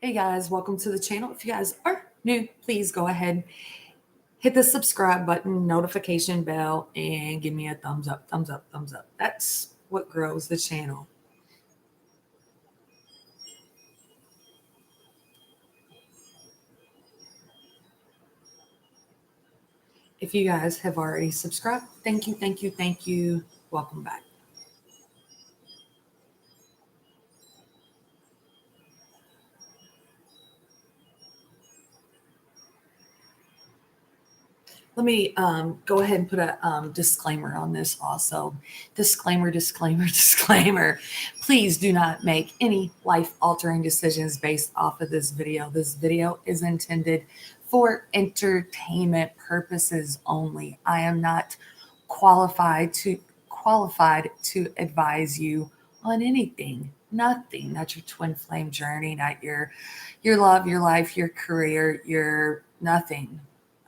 Hey guys, welcome to the channel. If you guys are new, please go ahead, hit the subscribe button, notification bell, and give me a thumbs up, thumbs up, thumbs up. That's what grows the channel. If you guys have already subscribed, thank you, thank you, thank you. Welcome back. Let me go ahead and put a disclaimer on this also. Disclaimer, disclaimer, disclaimer. Please do not make any life-altering decisions based off of this video. This video is intended for entertainment purposes only. I am not qualified to advise you on anything. Nothing. Not your twin flame journey, not your love, your life, your career, your nothing.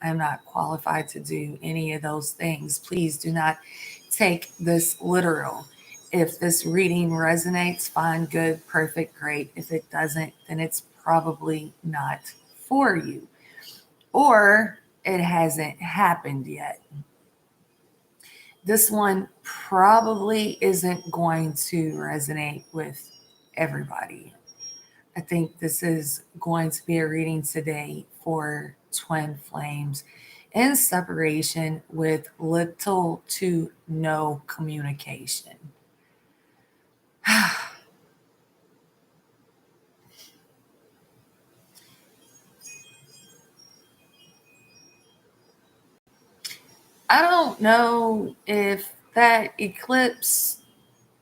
I am not qualified to do any of those things. Please do not take this literal. If this reading resonates, fine, good, perfect, great. If it doesn't, then it's probably not for you, or it hasn't happened yet. This one probably isn't going to resonate with everybody. I think this is going to be a reading today for twin flames in separation with little to no communication. I don't know if that eclipse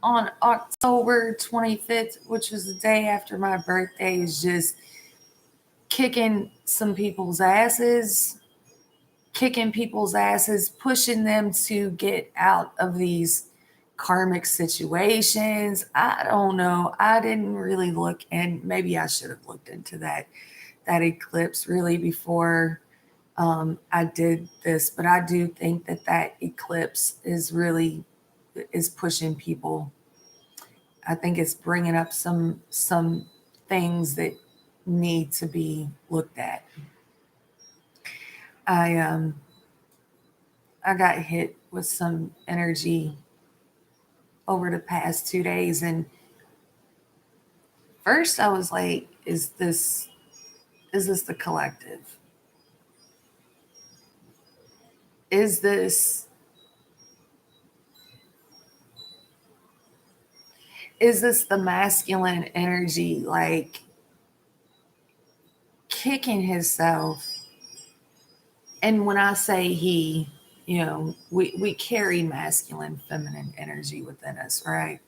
on October 25th, which was the day after my birthday, is just kicking people's asses, pushing them to get out of these karmic situations. I don't know. I didn't really look, and maybe I should have looked into that eclipse really before I did this. But I do think that eclipse is pushing people. I think it's bringing up some things that need to be looked at. I got hit with some energy over the past 2 days, and first I was like, is this the collective? Is this the masculine energy, like kicking himself? And when I say he, we carry masculine, feminine energy within us, right?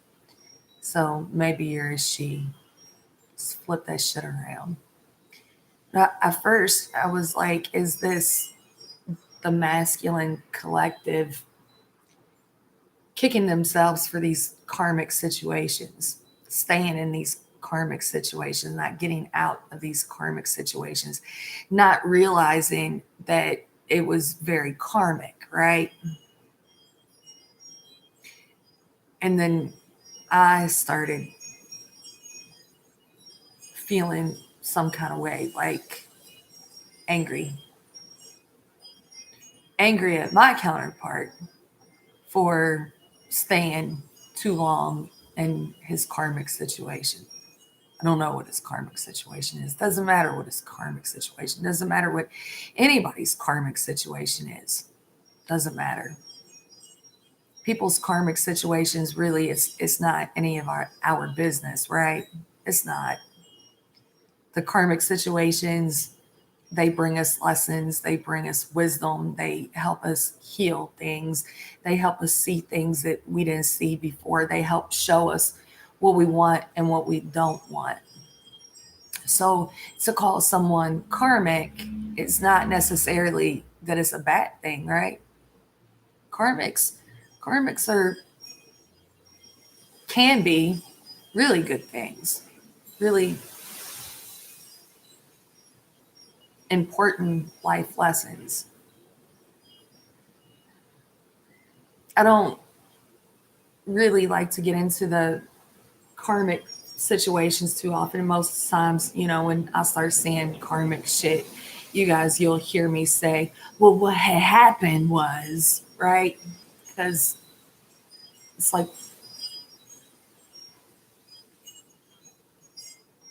So maybe you're a she. Let's flip that shit around. At first, I was like, is this the masculine collective kicking themselves for these karmic situations, staying in these karmic situations, not getting out of these karmic situations, not realizing that it was very karmic, right? And then I started feeling some kind of way, like angry at my counterpart for staying too long in his karmic situation. I don't know what his karmic situation is. Doesn't matter what his karmic situation. Doesn't matter what anybody's karmic situation is. Doesn't matter. People's karmic situations, really, it's not any of our business, right? It's not. The karmic situations, they bring us lessons, they bring us wisdom, they help us heal things, they help us see things that we didn't see before, they help show us what we want and what we don't want. So to call someone karmic, it's not necessarily that it's a bad thing, right? Karmics can be really good things, really important life lessons. I don't really like to get into the karmic situations too often. Most times, when I start saying karmic shit, you guys, you'll hear me say, well, what had happened was, right? Because it's like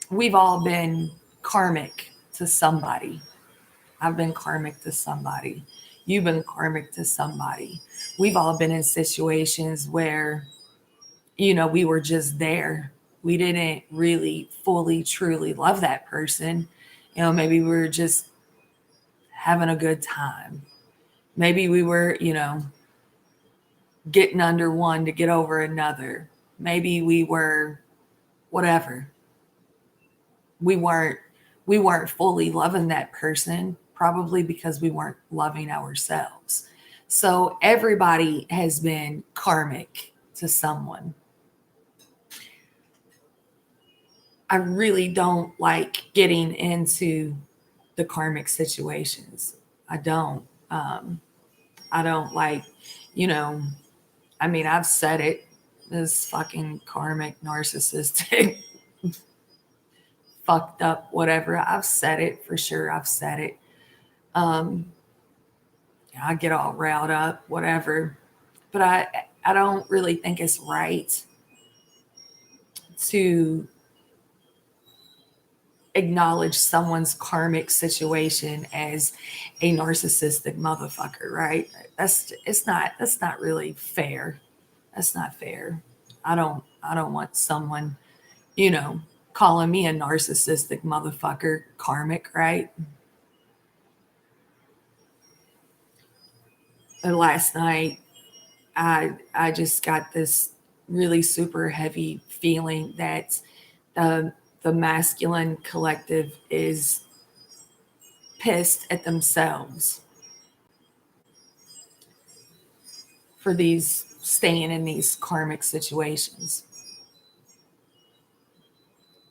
we've all been karmic to somebody. I've been karmic to somebody. You've been karmic to somebody. We've all been in situations where, we were just there. We didn't really fully, truly love that person. Maybe we were just having a good time. Maybe we were, getting under one to get over another. Maybe we were whatever. We weren't we weren't fully loving that person, probably because we weren't loving ourselves. So everybody has been karmic to someone. I really don't like getting into the karmic situations. I don't. I don't like, you know, I've said it. This fucking karmic, narcissistic, fucked up, whatever. I've said it for sure. I've said it. Um, I get all riled up, whatever. But I don't really think it's right to acknowledge someone's karmic situation as a narcissistic motherfucker, right? That's not really fair. That's not fair. I don't want someone, you know, calling me a narcissistic motherfucker karmic, right? And last night I just got this really super heavy feeling that the masculine collective is pissed at themselves for these staying in these karmic situations.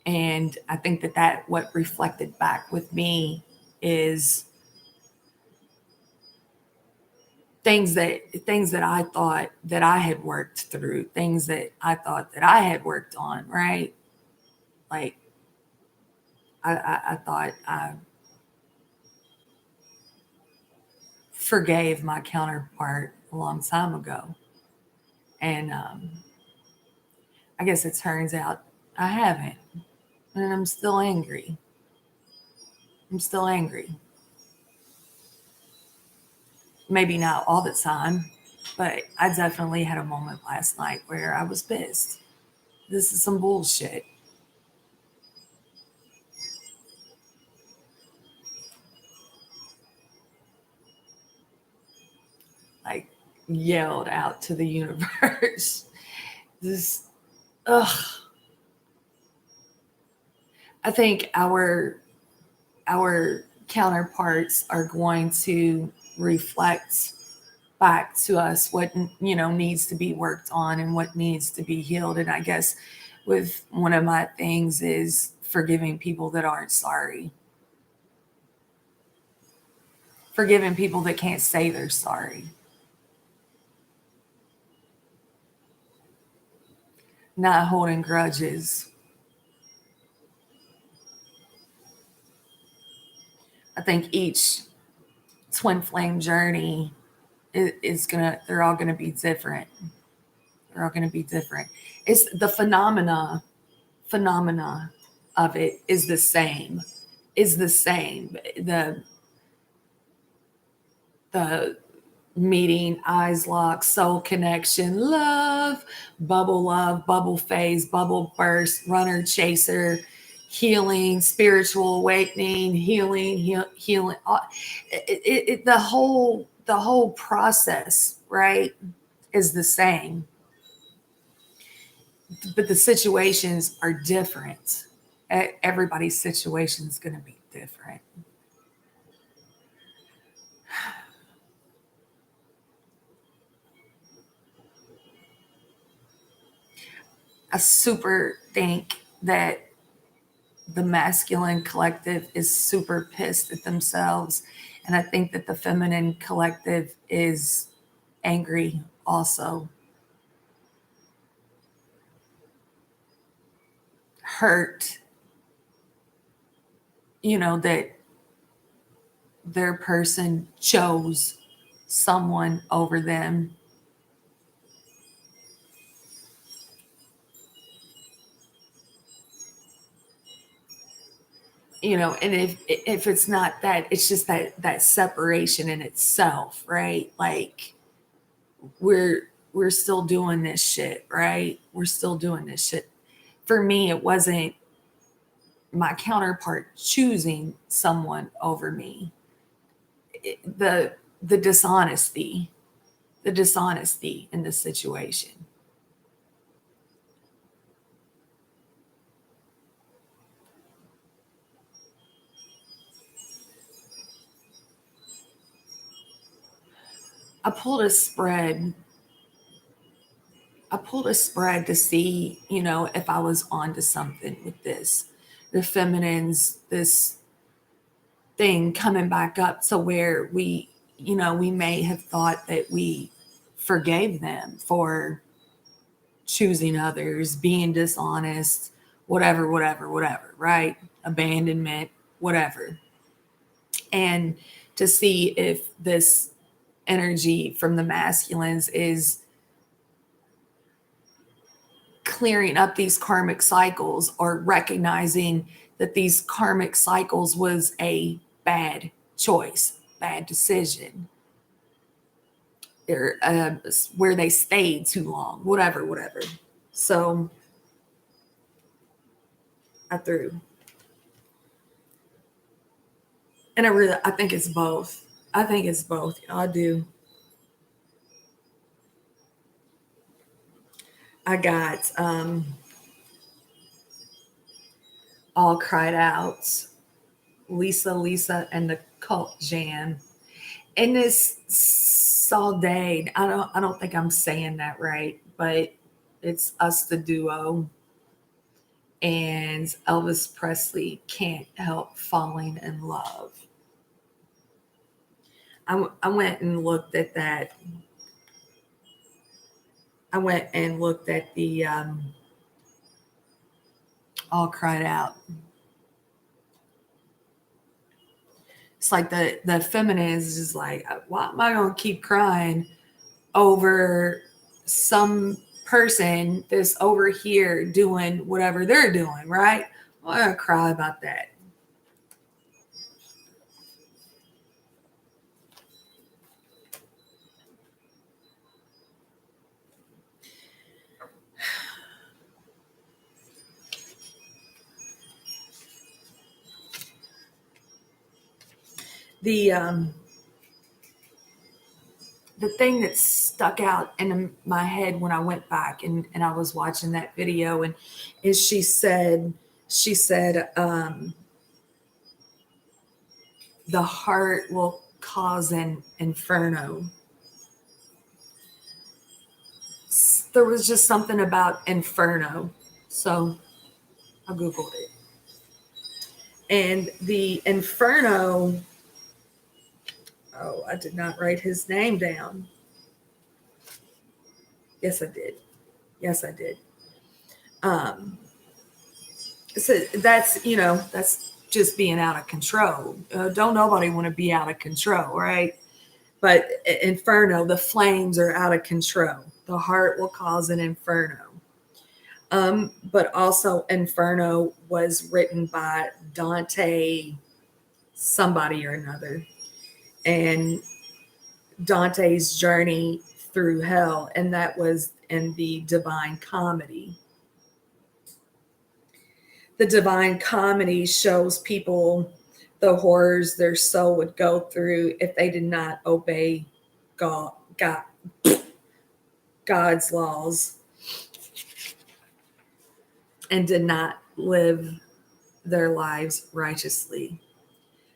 And I think that what reflected back with me is things that I thought that I had worked through, things that I thought that I had worked on, right? Like I thought I forgave my counterpart a long time ago. And I guess it turns out I haven't. And I'm still angry. I'm still angry. Maybe not all the time, but I definitely had a moment last night where I was pissed. This is some bullshit. Like, yelled out to the universe. This, ugh. I think our counterparts are going to reflect back to us what needs to be worked on and what needs to be healed. And I guess with one of my things is forgiving people that aren't sorry, forgiving people that can't say they're sorry, not holding grudges. I think each twin flame journey is gonna they're all gonna be different. They're all gonna be different. It's the phenomena of it is the same. Is the same. The meeting, eyes locked, soul connection, love, bubble phase, bubble burst, runner chaser, healing, spiritual awakening, healing. The whole process, right, is the same, but the situations are different. Everybody's situation is going to be different. I super think that the masculine collective is super pissed at themselves. And I think that the feminine collective is angry also, hurt, that their person chose someone over them. And if it's not that, it's just that separation in itself, right? Like we're still doing this shit, right? We're still doing this shit. For me, it wasn't my counterpart choosing someone over me. The dishonesty, the dishonesty in the situation. I pulled a spread. I pulled a spread to see, if I was onto something with this. The feminines, this thing coming back up to where we may have thought that we forgave them for choosing others, being dishonest, whatever, whatever, whatever, right? Abandonment, whatever. And to see if this energy from the masculines is clearing up these karmic cycles or recognizing that these karmic cycles was a bad choice, bad decision, or where they stayed too long, whatever, whatever. So I threw, and I think it's both. I think it's both. I do. I got All Cried Out, Lisa and the Cult Jam. And this Saldane, I don't think I'm saying that right, but it's Us the Duo and Elvis Presley, Can't Help Falling in Love. I went and looked at that. I went and looked at the All Cried Out. It's like the feminist is like, why am I going to keep crying over some person that's over here doing whatever they're doing, right? I'm going to cry about that. The the thing that stuck out in my head when I went back and I was watching that video, and is she said the heart will cause an inferno. There was just something about inferno, so I googled it, and the inferno. Oh, I did not write his name down. Yes, I did. Yes, I did. Um, so that's just being out of control. Don't nobody want to be out of control, right? But inferno, the flames are out of control. The heart will cause an inferno. But also, Inferno was written by Dante, somebody or another, and Dante's journey through hell, and that was in the Divine Comedy. The Divine Comedy shows people the horrors their soul would go through if they did not obey God, God's laws and did not live their lives righteously.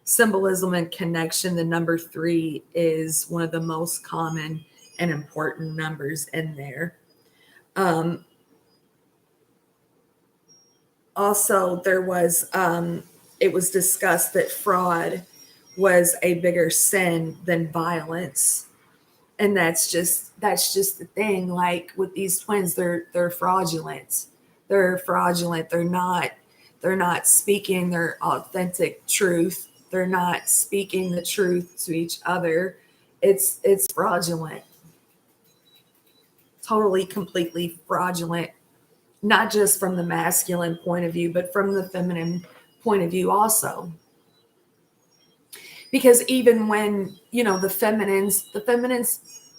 Symbolism and connection, the number 3 is one of the most common and important numbers in there. Also, it was discussed that fraud was a bigger sin than violence. And that's just the thing. Like with these twins, they're fraudulent. They're fraudulent. They're not speaking their authentic truth. They're not speaking the truth to each other. It's fraudulent. Totally, completely fraudulent, not just from the masculine point of view, but from the feminine point of view also. Because even when, the feminines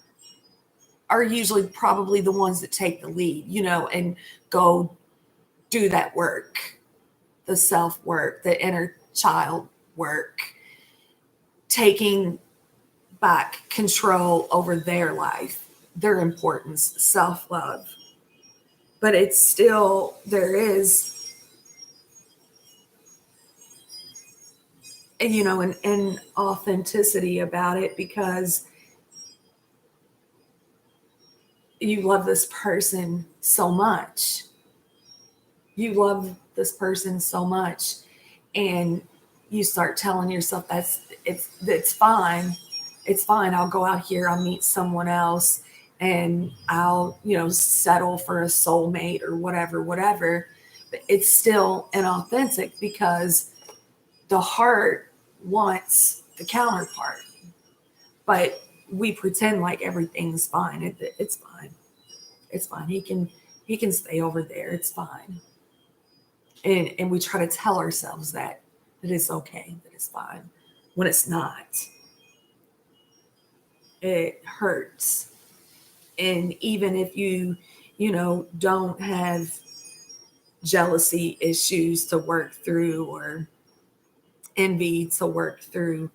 are usually probably the ones that take the lead, and go do that work, the self work, the inner child work, taking back control over their life, their importance, self love. But it's still, there is, an authenticity about it, because you love this person so much. You love this person so much, and you start telling yourself it's fine. It's fine. I'll go out here, I'll meet someone else, and I'll, settle for a soulmate or whatever, whatever. But it's still inauthentic, because the heart wants the counterpart. But we pretend like everything's fine. It's fine. It's fine. He can stay over there. It's fine. And we try to tell ourselves that it's okay, that it's fine, when it's not. It hurts. And even if don't have jealousy issues to work through, or envy to work through,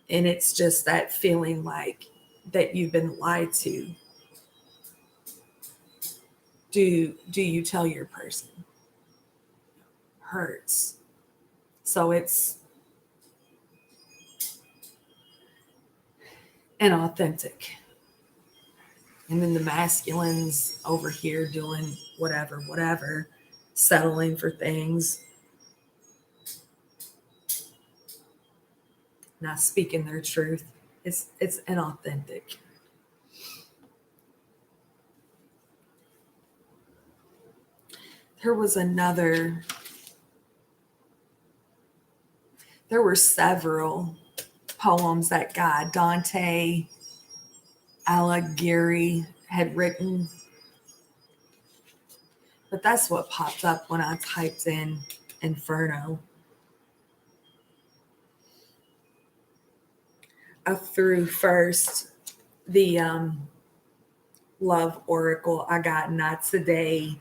and it's just that feeling like that you've been lied to, do you tell your person? Hurts. So it's inauthentic. And then the masculines over here doing whatever, whatever, settling for things, not speaking their truth. It's inauthentic. There was another, there were several poems that guy, Dante Alighieri, had written, but that's what popped up when I typed in Inferno. I threw first the love oracle. I got not today,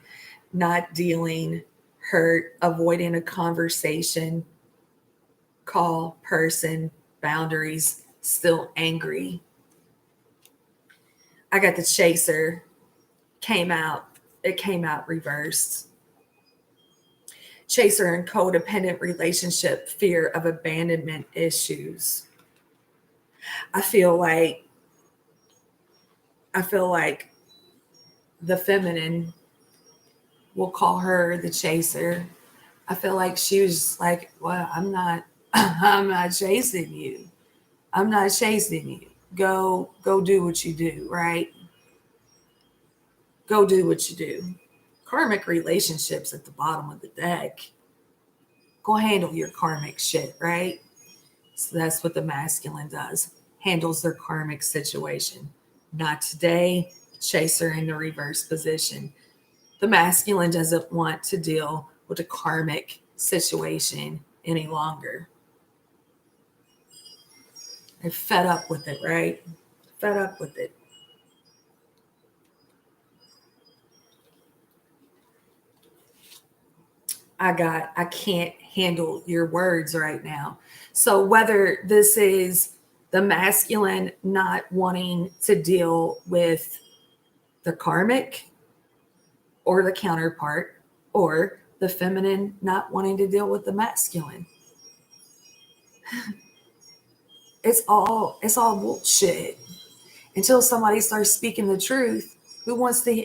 not dealing, hurt, avoiding a conversation, call, person, boundaries, still angry. I got the chaser, it came out reversed. Chaser and codependent relationship, fear of abandonment issues. I feel like I feel like the feminine will call her the chaser. I feel like she was like, well, I'm not I'm not chasing you. I'm not chasing you. Go do what you do, right? Go do what you do. Karmic relationships at the bottom of the deck. Go handle your karmic shit, right? So that's what the masculine does. Handles their karmic situation. Not today, chaser in the reverse position. The masculine doesn't want to deal with a karmic situation any longer. They're fed up with it, right? Fed up with it. I can't handle your words right now. So whether this is the masculine not wanting to deal with the karmic or the counterpart, or the feminine not wanting to deal with the masculine, it's all bullshit. Until somebody starts speaking the truth, who wants to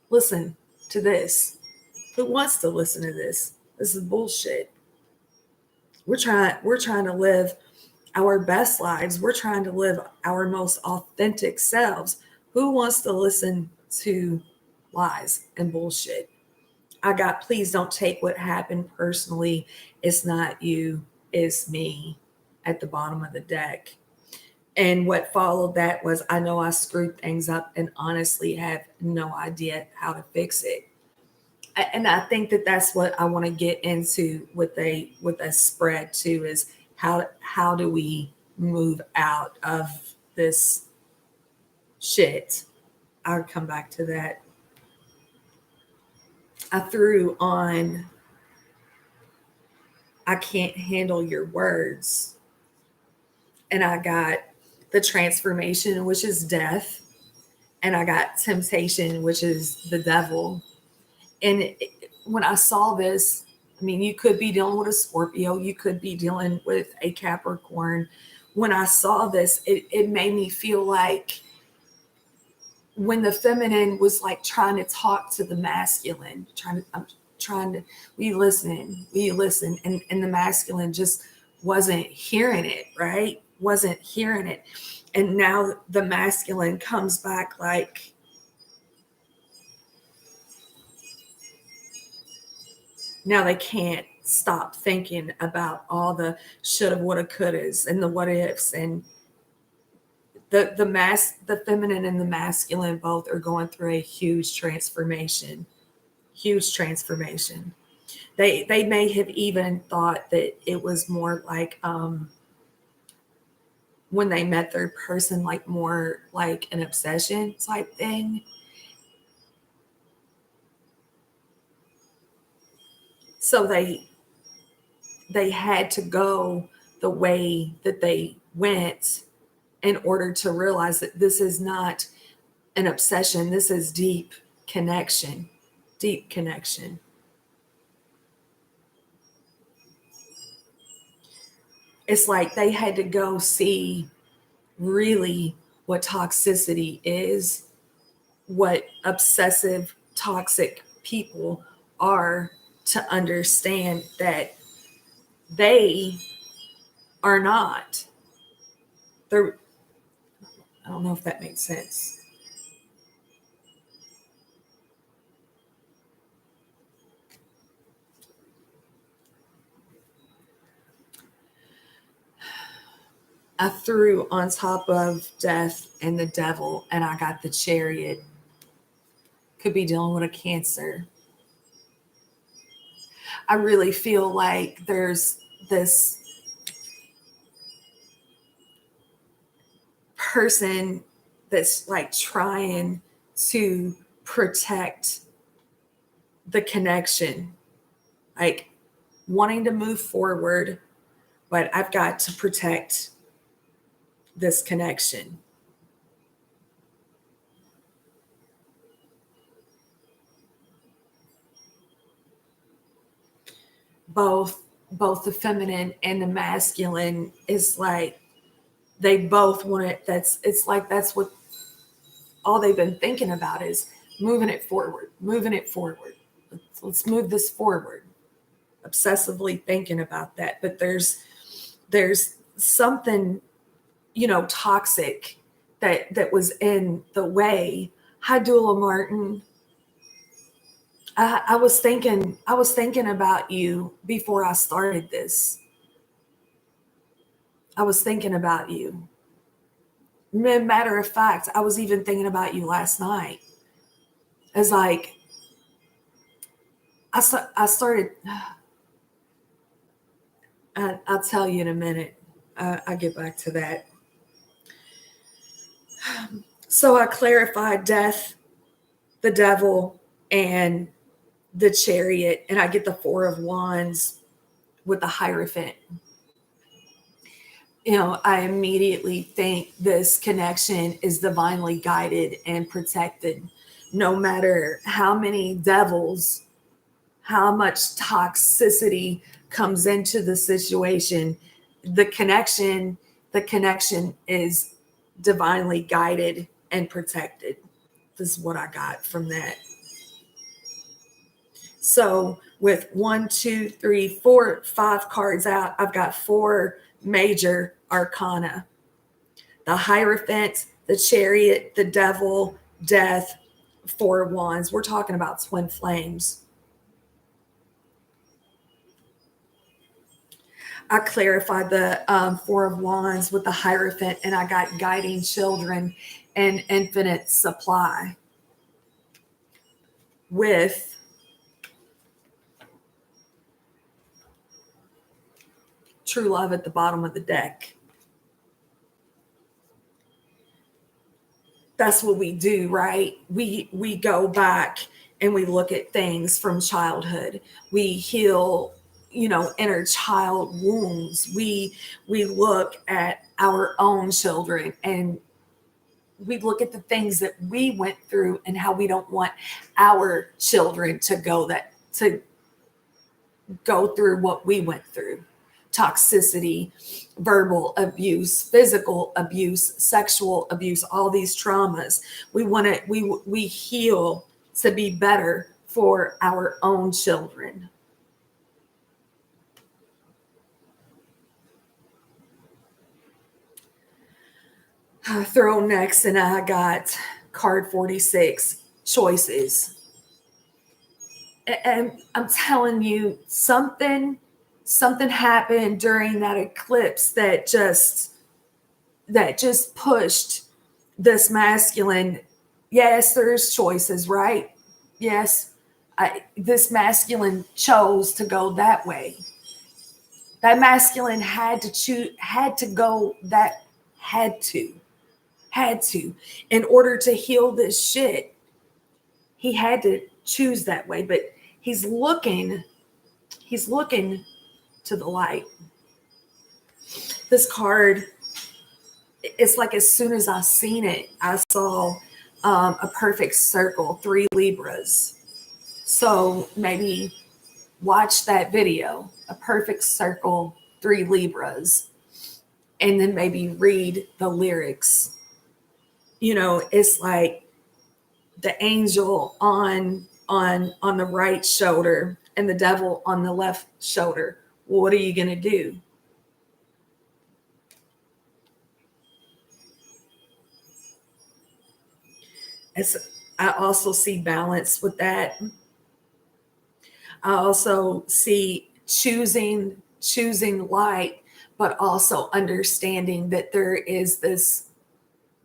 listen to this? Who wants to listen to this? This is bullshit. We're trying to live our best lives. We're trying to live our most authentic selves. Who wants to listen to lies and bullshit? I got, please don't take what happened personally. It's not you, it's me at the bottom of the deck. And what followed that was, I know I screwed things up and honestly have no idea how to fix it. And I think that that's what I want to get into with a spread too, is how do we move out of this shit. I'll come back to that. I threw on, I can't handle your words. And I got the transformation, which is death. And I got temptation, which is the devil. And when I saw this, I mean, you could be dealing with a Scorpio, you could be dealing with a Capricorn. When I saw this, it made me feel like when the feminine was like trying to talk to the masculine, I'm trying to, will you listen? And the masculine just wasn't hearing it, right? Wasn't hearing it. And now the masculine comes back like, now they can't stop thinking about all the shoulda, woulda, couldas and the what ifs. And the feminine and the masculine both are going through a huge transformation. Huge transformation. They may have even thought that it was more like when they met their person, like more like an obsession type thing. So they had to go the way that they went in order to realize that this is not an obsession. This is deep connection. Deep connection. It's like they had to go see really what toxicity is, what obsessive, toxic people are, to understand that they are not. They're, I don't know if that makes sense. I threw on top of death and the devil, and I got the chariot. Could be dealing with a Cancer. I really feel like there's this person that's like trying to protect the connection, like wanting to move forward, but I've got to protect this connection. Both both the feminine and the masculine is like they both want it. That's, it's like that's what all they've been thinking about is moving it forward, moving it forward. Let's move this forward. Obsessively thinking about that, but there's something, you know, toxic that was in the way. Hi, Dula Martin. I was thinking about you before I started this. I was thinking about you. Matter of fact, I was even thinking about you last night. It's like I started. I'll tell you in a minute. I'll get back to that. So I clarified death, the devil, and the chariot, and I get the Four of Wands with the Hierophant. You know, I immediately think this connection is divinely guided and protected. No matter how many devils, how much toxicity comes into the situation, the connection, the connection is divinely guided and protected. This is what I got from that. So with 1, 2, 3, 4, 5 cards out, I've got 4 major arcana: the Hierophant, the Chariot, the Devil, Death, 4 of Wands. We're talking about twin flames. I clarified the Four of Wands with the Hierophant, and I got guiding children and infinite supply with true love at the bottom of the deck. That's what we do, right? We go back and we look at things from childhood. We heal, inner child wounds. We look at our own children, and we look at the things that we went through and how we don't want our children to go through what we went through. Toxicity, verbal abuse, physical abuse, sexual abuse, all these traumas. We heal to be better for our own children. I throw next, and I got card 46, choices. And I'm telling you, something happened during that eclipse that just pushed this masculine. Yes, there's choices, right? Yes, this masculine chose to go that way. That masculine had to go that had to in order to heal this shit. He had to choose that way, but he's looking to the light. This card, it's like as soon as I seen it, I saw a perfect circle, 3 Libras. So maybe watch that video, a perfect circle, 3 Libras, and then maybe read the lyrics. It's like the angel on the right shoulder and the devil on the left shoulder. What are you going to do? I also see balance with that. I also see choosing light, but also understanding that there is this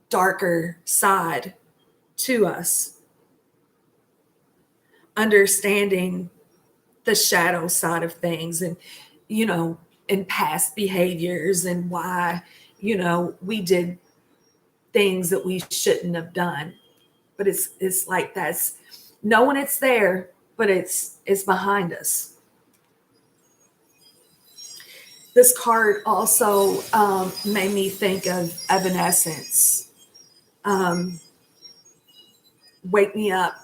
darker side to us. Understanding the shadow side of things, and in past behaviors, and why we did things that we shouldn't have done. But it's like that's knowing it's there, but it's behind us. This card also made me think of Evanescence. Wake me up,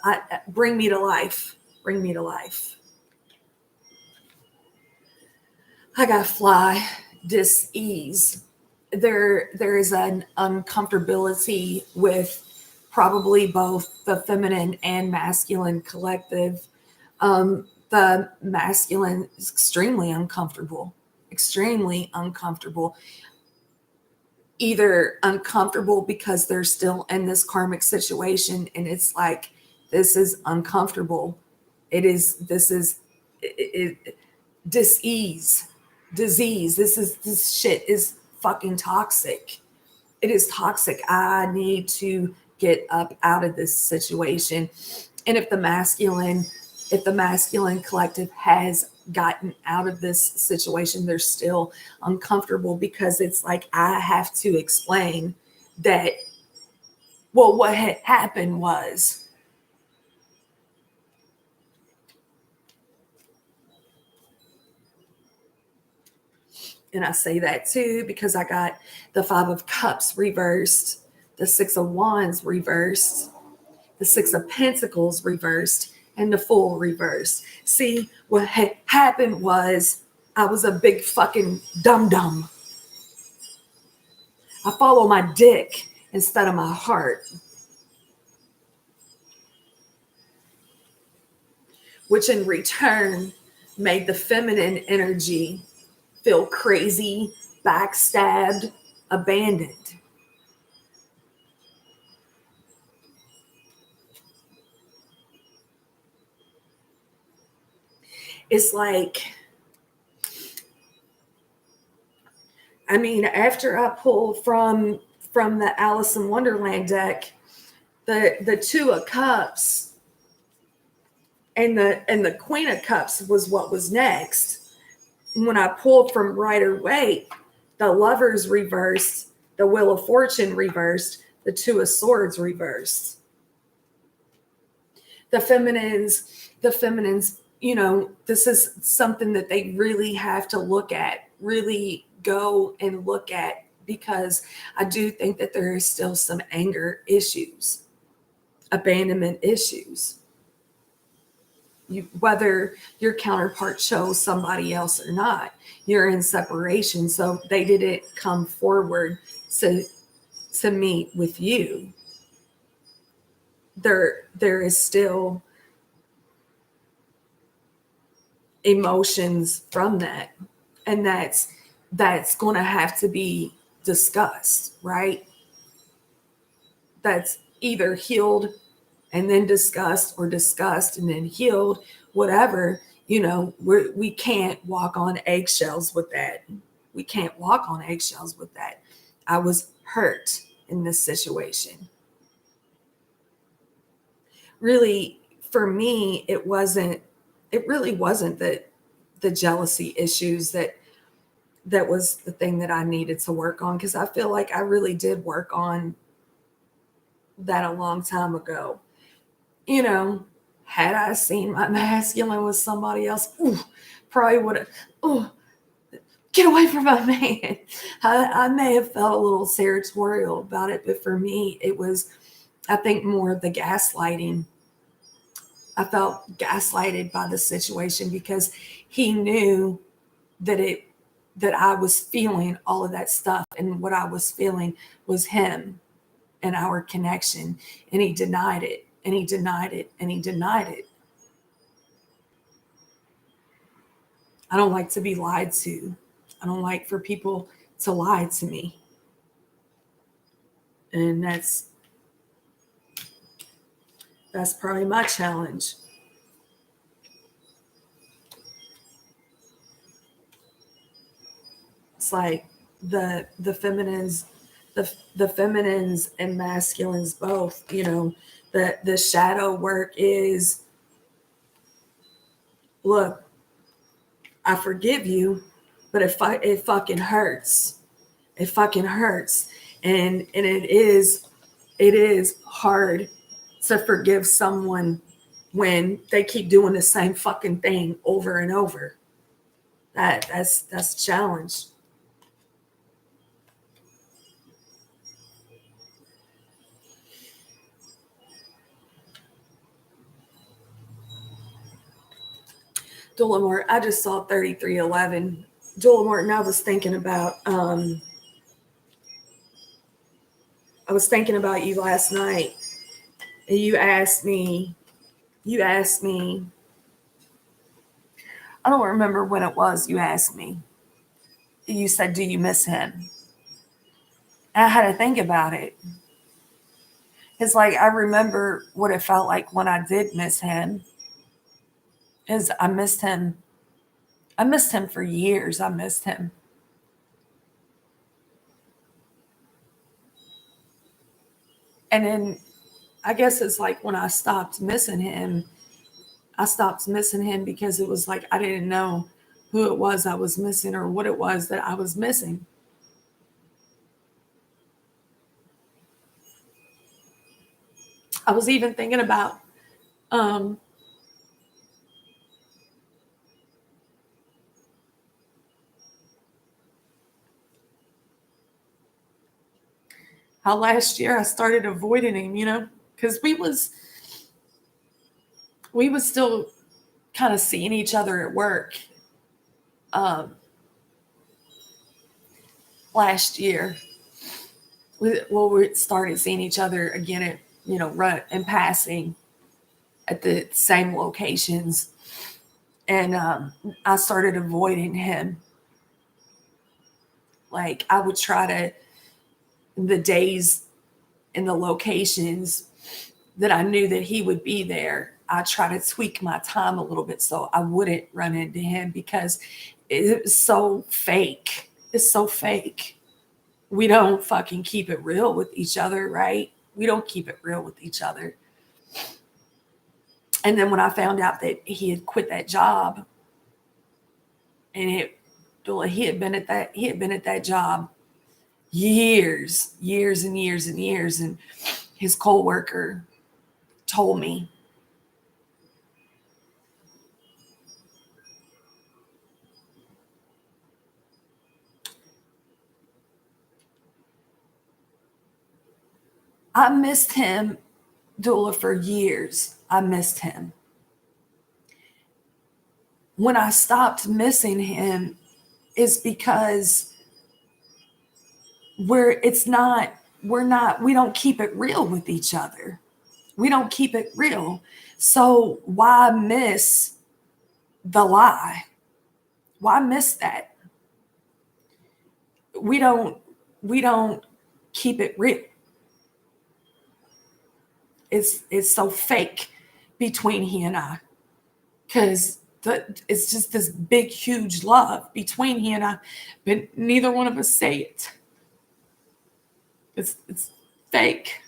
bring me to life, bring me to life. I got fly, dis-ease. There is an uncomfortability with probably both the feminine and masculine collective. The masculine is extremely uncomfortable, either uncomfortable because they're still in this karmic situation, and it's like, this is uncomfortable. This is dis-ease, disease. This shit is fucking toxic. It is toxic. I need to get up out of this situation. And if the masculine collective has gotten out of this situation, they're still uncomfortable because it's like, I have to explain that, well, what had happened was, and I say that too because I got the 5 of Cups reversed, the 6 of Wands reversed, the 6 of Pentacles reversed, and the Fool reversed. See, what had happened was, I was a big fucking dum-dum. I follow my dick instead of my heart, which in return made the feminine energy feel crazy, backstabbed, abandoned. It's like I mean, after I pulled from the Alice in Wonderland deck, the Two of Cups and the Queen of Cups was what was next. When I pulled from Rider-Waite, the Lovers reversed, the Wheel of Fortune reversed, the Two of Swords reversed. The feminines, you know, this is something that they really have to look at, really go and look at, because I do think that there is still some anger issues, abandonment issues. Whether your counterpart chose somebody else or not, you're in separation, so they didn't come forward to meet with you. There is still emotions from that, and that's going to have to be discussed, right? That's either healed and then discussed, or discussed and then healed, whatever. You know, we can't walk on eggshells with that. We can't walk on eggshells with that. I was hurt in this situation. Really, for me, it really wasn't the jealousy issues that was the thing that I needed to work on, because I feel like I really did work on that a long time ago. You know, had I seen my masculine with somebody else, probably would have, get away from my man. I may have felt a little territorial about it, but for me, it was, I think, more the gaslighting. I felt gaslighted by the situation because he knew that I was feeling all of that stuff, and what I was feeling was him and our connection, and he denied it, and he denied it, and he denied it. I don't like to be lied to. I don't like for people to lie to me. And that's probably my challenge. It's like the feminines, the feminines and masculines both, you know, the shadow work is, look, I forgive you, but it fucking hurts. It fucking hurts. And it is hard to forgive someone when they keep doing the same fucking thing over and over. That's a challenge. Dula Martin, I just saw 3311. Dula Martin, I was thinking about you last night. And you asked me, I don't remember when it was you asked me. You said, do you miss him? And I had to think about it. It's like, I remember what it felt like when I did miss him. Is I missed him. I missed him for years. I missed him. And then I guess it's like when I stopped missing him because it was like I didn't know who it was I was missing or what it was that I was missing. I was even thinking about how last year I started avoiding him, you know, because we was still kind of seeing each other at work last year. We started seeing each other again at, you know, run and passing at the same locations. And I started avoiding him. Like I would try to, the days and the locations that I knew that he would be there, I try to tweak my time a little bit so I wouldn't run into him because it was so fake. is so fake. We don't fucking keep it real with each other, right? We don't keep it real with each other. And then when I found out that he had quit that job, and he had been at that job years and years and years, and his coworker told me, I missed him, Dula, for years. I missed him. When I stopped missing him is because we don't keep it real with each other. We don't keep it real. So why miss the lie? Why miss that? We don't keep it real. It's so fake between he and I, because it's just this big, huge love between he and I, but neither one of us say it. It's fake.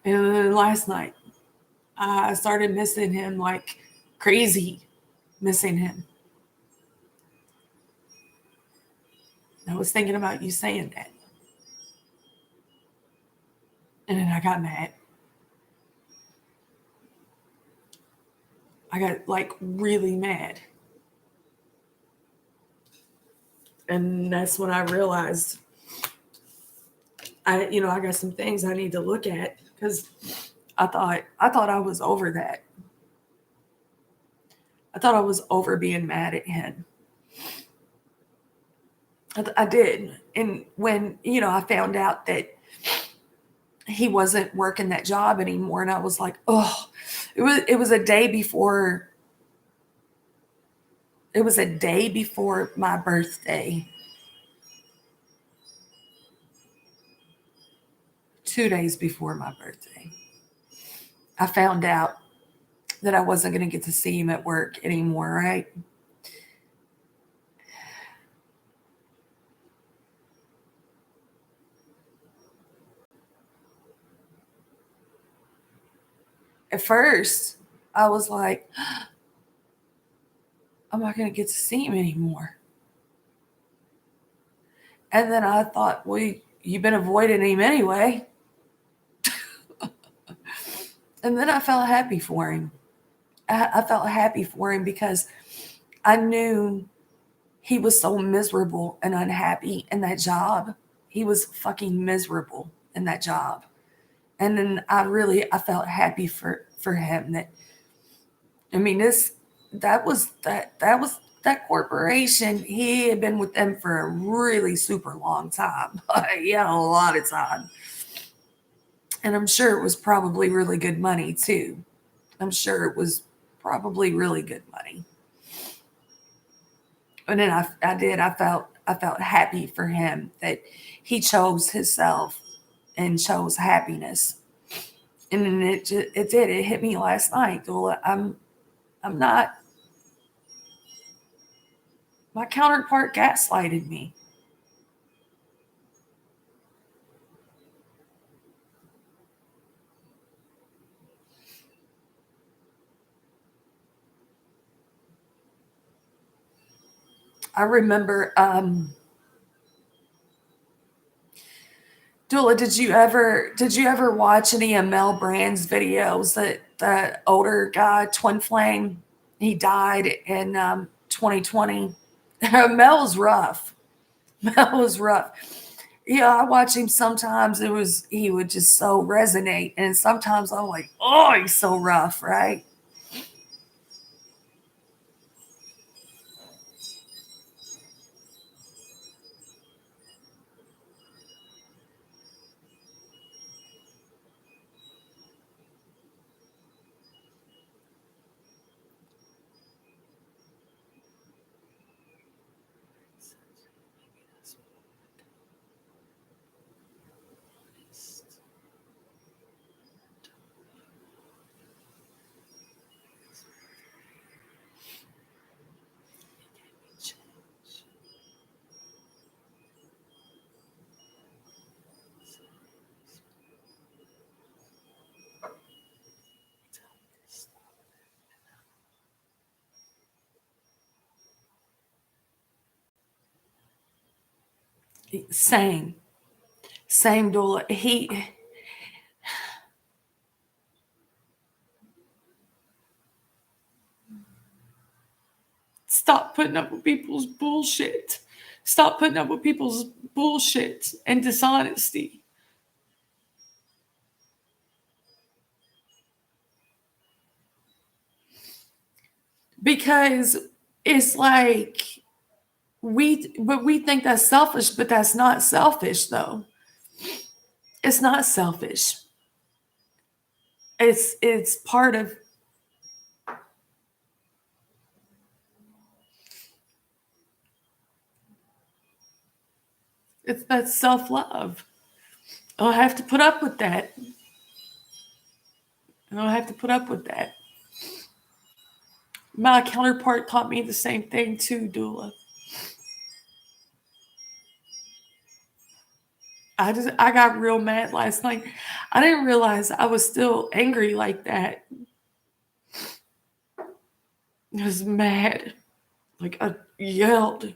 And then last night, I started missing him like crazy, missing him. I was thinking about you saying that. And then I got mad. I got like really mad. And that's when I realized I got some things I need to look at, because I thought I was over that. I thought I was over being mad at him. I did. And when, I found out that he wasn't working that job anymore, and I was like, oh, it was a day before my birthday. 2 days before my birthday, I found out that I wasn't going to get to see him at work anymore, right? At first, I was like, I'm not going to get to see him anymore. And then I thought, well, you've been avoiding him anyway. And then I felt happy for him. I felt happy for him because I knew he was so miserable and unhappy in that job. He was fucking miserable in that job. And then I felt happy for him. That corporation. He had been with them for a really super long time. Yeah, a lot of time. And I'm sure it was probably really good money too. I'm sure it was probably really good money. And then I felt happy for him that he chose himself and chose happiness. And then it hit me last night. Well, I'm not, my counterpart gaslighted me. I remember, Dula, did you ever watch any of Mel Brand's videos? That older guy, Twin Flame, he died in 2020. Mel's rough. Mel was rough. Yeah, I watch him sometimes. He would just so resonate, and sometimes I'm like, oh, he's so rough, right? Same, Dula. He stop putting up with people's bullshit. Stop putting up with people's bullshit and dishonesty. Because it's like we think that's selfish, but that's not selfish though. It's not selfish. It's part of it's that self-love. I'll have to put up with that. I'll have to put up with that. My counterpart taught me the same thing too, Dula. I got real mad last night. I didn't realize I was still angry like that. I was mad. Like I yelled.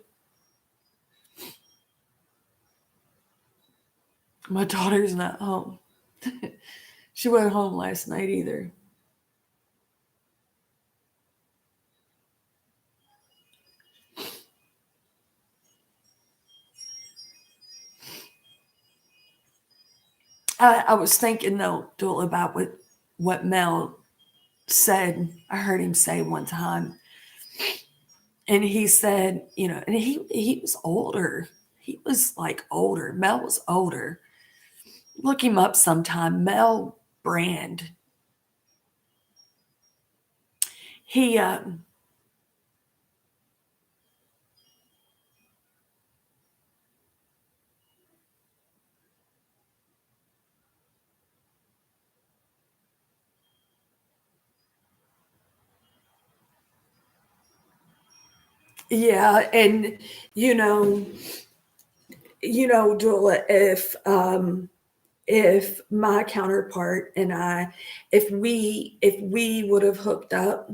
My daughter's not home. She wasn't home last night either. I was thinking though, Dula, about what Mel said. I heard him say one time, and he said, and he was older. He was like older. Mel was older. Look him up sometime. Mel Brand. He yeah, and you know, Dula, if my counterpart and I, if we would have hooked up,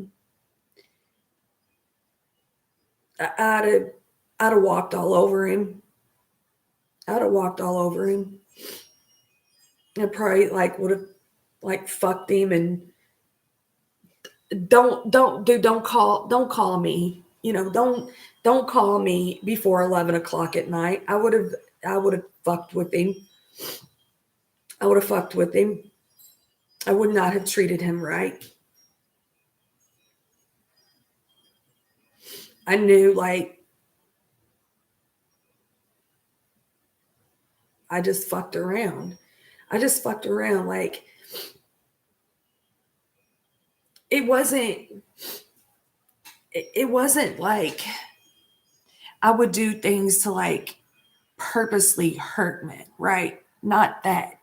I'd have I'd have walked all over him. I'd have walked all over him. I probably like would have like fucked him and don't call me. Don't call me before 11 o'clock at night. I would have fucked with him. I would have fucked with him. I would not have treated him right. I knew like I just fucked around. I just fucked around. Like it wasn't it wasn't like I would do things to like purposely hurt men, right? Not that.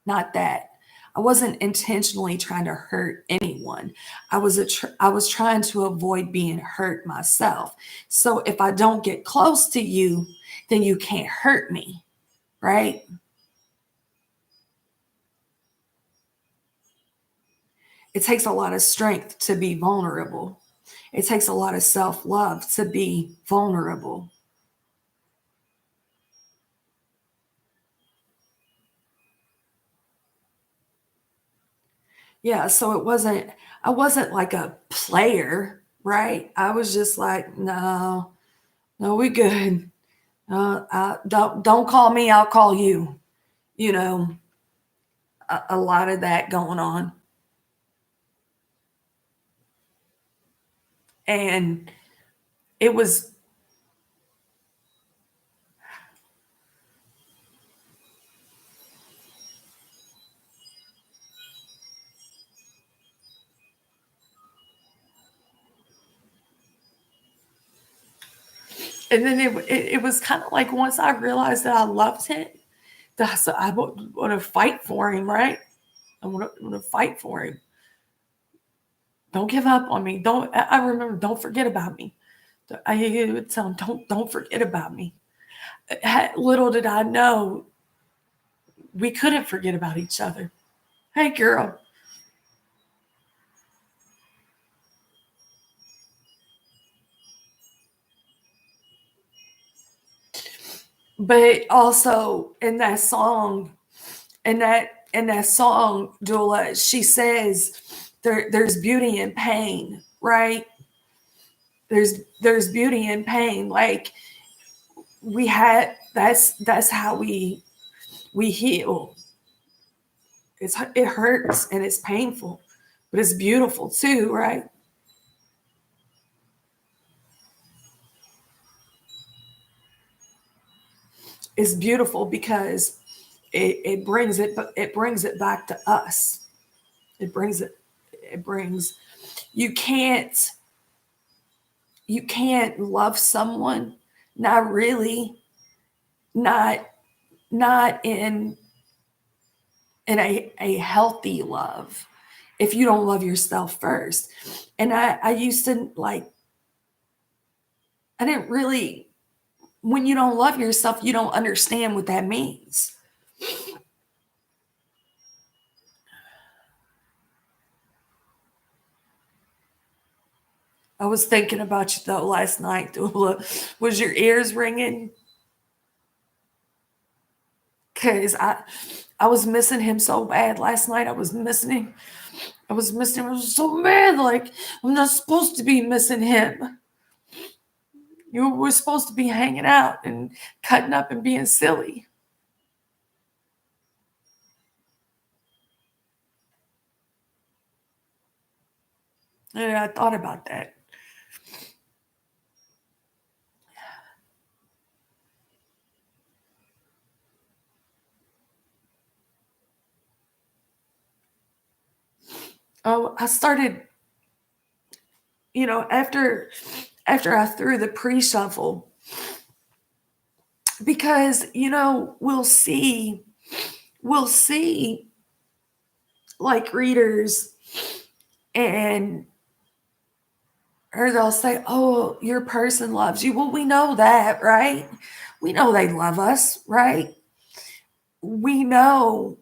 Not that. I wasn't intentionally trying to hurt anyone. I was trying to avoid being hurt myself. So if I don't get close to you, then you can't hurt me, right? It takes a lot of strength to be vulnerable. It takes a lot of self-love to be vulnerable. Yeah, so I wasn't like a player, right? I was just like, no, no, we good. Don't call me, I'll call you. You know, a lot of that going on. And it was, and then it was kind of like once I realized that I loved him, so I want to fight for him, right? I want to fight for him. Don't give up on me. I remember, don't forget about me. I would tell him, don't forget about me. Little did I know we couldn't forget about each other. Hey, girl. But also in that song, Dula, she says there's beauty in pain, right? There's beauty in pain. Like we had that's how we heal. It hurts and it's painful, but it's beautiful too, right? It's beautiful because it brings it back to us. It brings you can't love someone, not really, not in a healthy love, if you don't love yourself first. And I used to, like, I didn't really, when you don't love yourself, you don't understand what that means. I was thinking about you though last night, Dula. Was your ears ringing? Cause I was missing him so bad last night. I was missing him. I was so mad. Like, I'm not supposed to be missing him. You were supposed to be hanging out and cutting up and being silly. And I thought about that. Oh, I started, after I threw the pre-shuffle, because we'll see like readers, and or they'll say, "Oh, your person loves you." Well, we know that, right? We know they love us, right? We know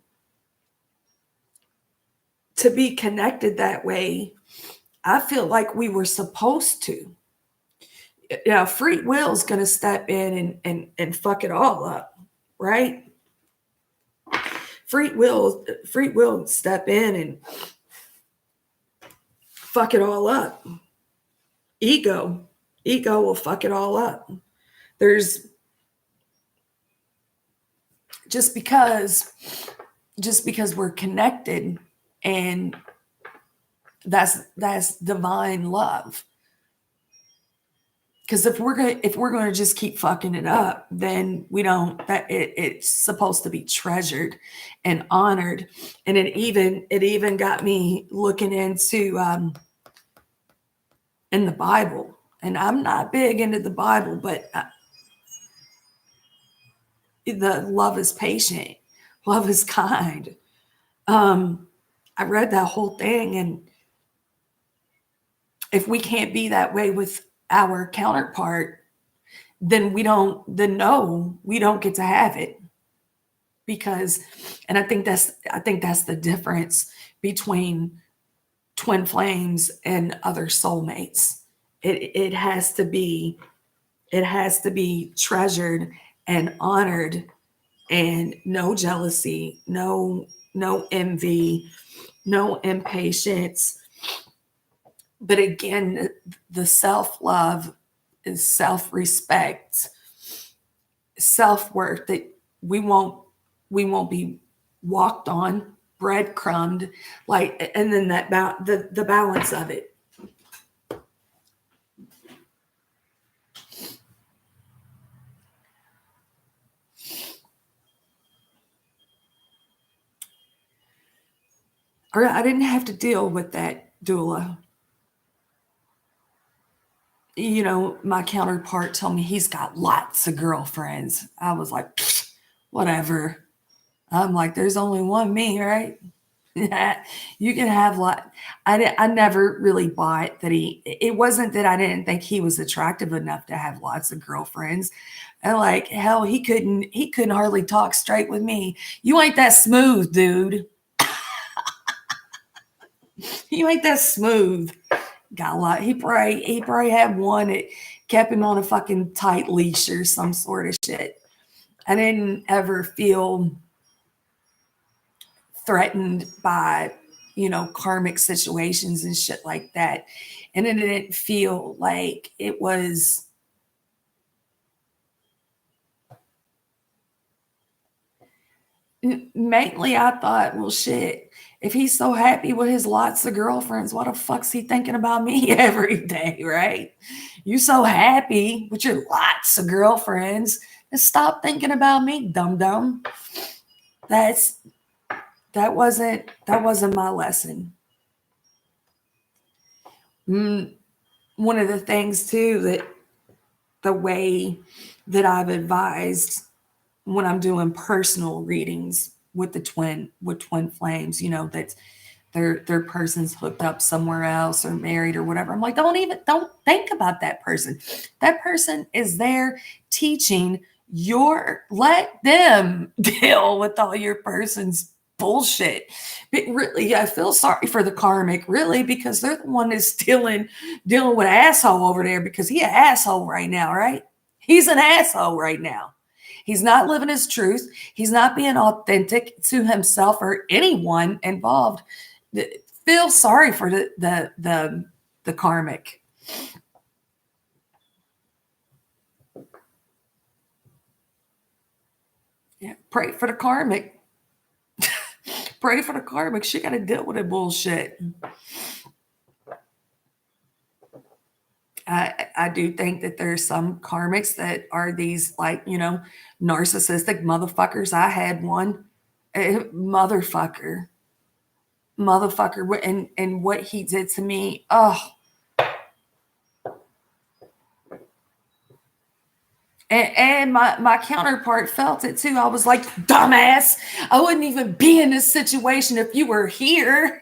to be connected that way. I feel like we were supposed to. Free will's going to step in and fuck it all up, right? Free will step in and fuck it all up. Ego will fuck it all up. There's just because we're connected, and that's divine love. Because if we're going to just keep fucking it up, then we don't. It's supposed to be treasured and honored. And it even got me looking into in the Bible. And I'm not big into the Bible, but the love is patient, love is kind. I read that whole thing, and if we can't be that way with our counterpart, then we don't get to have it. Because, and I think that's the difference between twin flames and other soulmates. It has to be treasured and honored, and no jealousy, no envy, no impatience. But again, the self-love is self-respect, self-worth, that we won't be walked on, breadcrumbed, like, and then the balance of it. Or I didn't have to deal with that, Dula. My counterpart told me he's got lots of girlfriends. I was like, whatever. I'm like, there's only one me, right? You can have lot. I never really bought that it wasn't that I didn't think he was attractive enough to have lots of girlfriends. And like, hell, he couldn't hardly talk straight with me. You ain't that smooth, dude. You ain't that smooth. Got a lot. He probably had one that kept him on a fucking tight leash or some sort of shit. I didn't ever feel threatened by, karmic situations and shit like that. And it didn't feel like it was mainly. I thought, well, shit, if he's so happy with his lots of girlfriends, what the fuck's he thinking about me every day, right? You so happy with your lots of girlfriends, and stop thinking about me, dum dum. That's that wasn't my lesson. One of the things too, that the way that I've advised when I'm doing personal readings with twin flames, that their person's hooked up somewhere else or married or whatever. I'm like, don't think about that person. That person is there teaching let them deal with all your person's bullshit. But really, I feel sorry for the karmic, really, because they're the one that's dealing with an asshole over there, because he an asshole right now, right? He's an asshole right now. He's not living his truth. He's not being authentic to himself or anyone involved. Feel sorry for the karmic. Yeah, pray for the karmic. Pray for the karmic. She got to deal with that bullshit. I do think that there's some karmics that are these, like, narcissistic motherfuckers. I had one, motherfucker, and what he did to me. Oh, and my counterpart felt it too. I was like, dumbass, I wouldn't even be in this situation if you were here.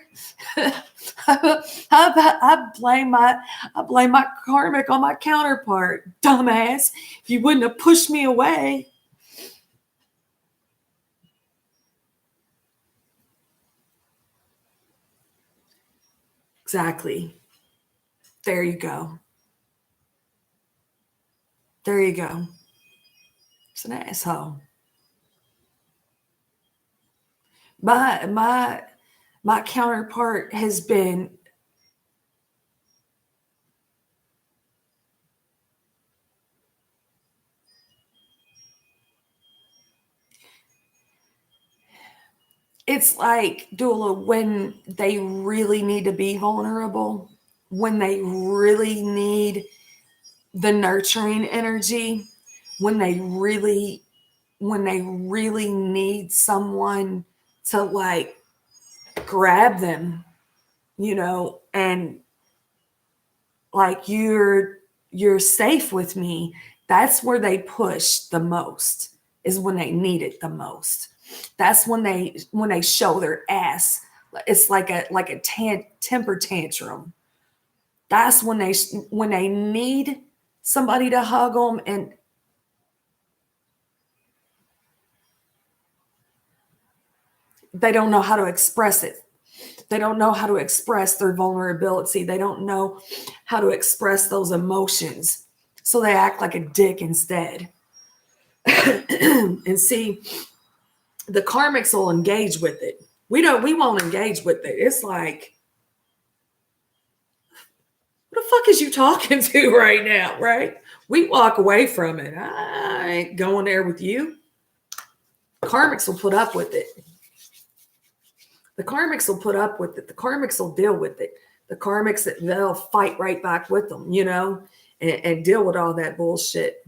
I blame my karmic on my counterpart, dumbass. If you wouldn't have pushed me away. Exactly. There you go. There you go. It's an asshole. My counterpart has been, it's like, Dula, when they really need to be vulnerable, when they really need the nurturing energy, when they really need someone to, like, grab them, and like, you're safe with me. That's where they push the most, is when they need it the most. That's when they show their ass. It's like a temper tantrum. That's when they need somebody to hug them, and they don't know how to express it. They don't know how to express their vulnerability. They don't know how to express those emotions. So they act like a dick instead. And see, the karmics will engage with it. We won't engage with it. It's like, what the fuck is you talking to right now, right? We walk away from it. I ain't going there with you. Karmics will put up with it. The karmics will put up with it. The karmics will deal with it. The karmics, they'll fight right back with them, and deal with all that bullshit.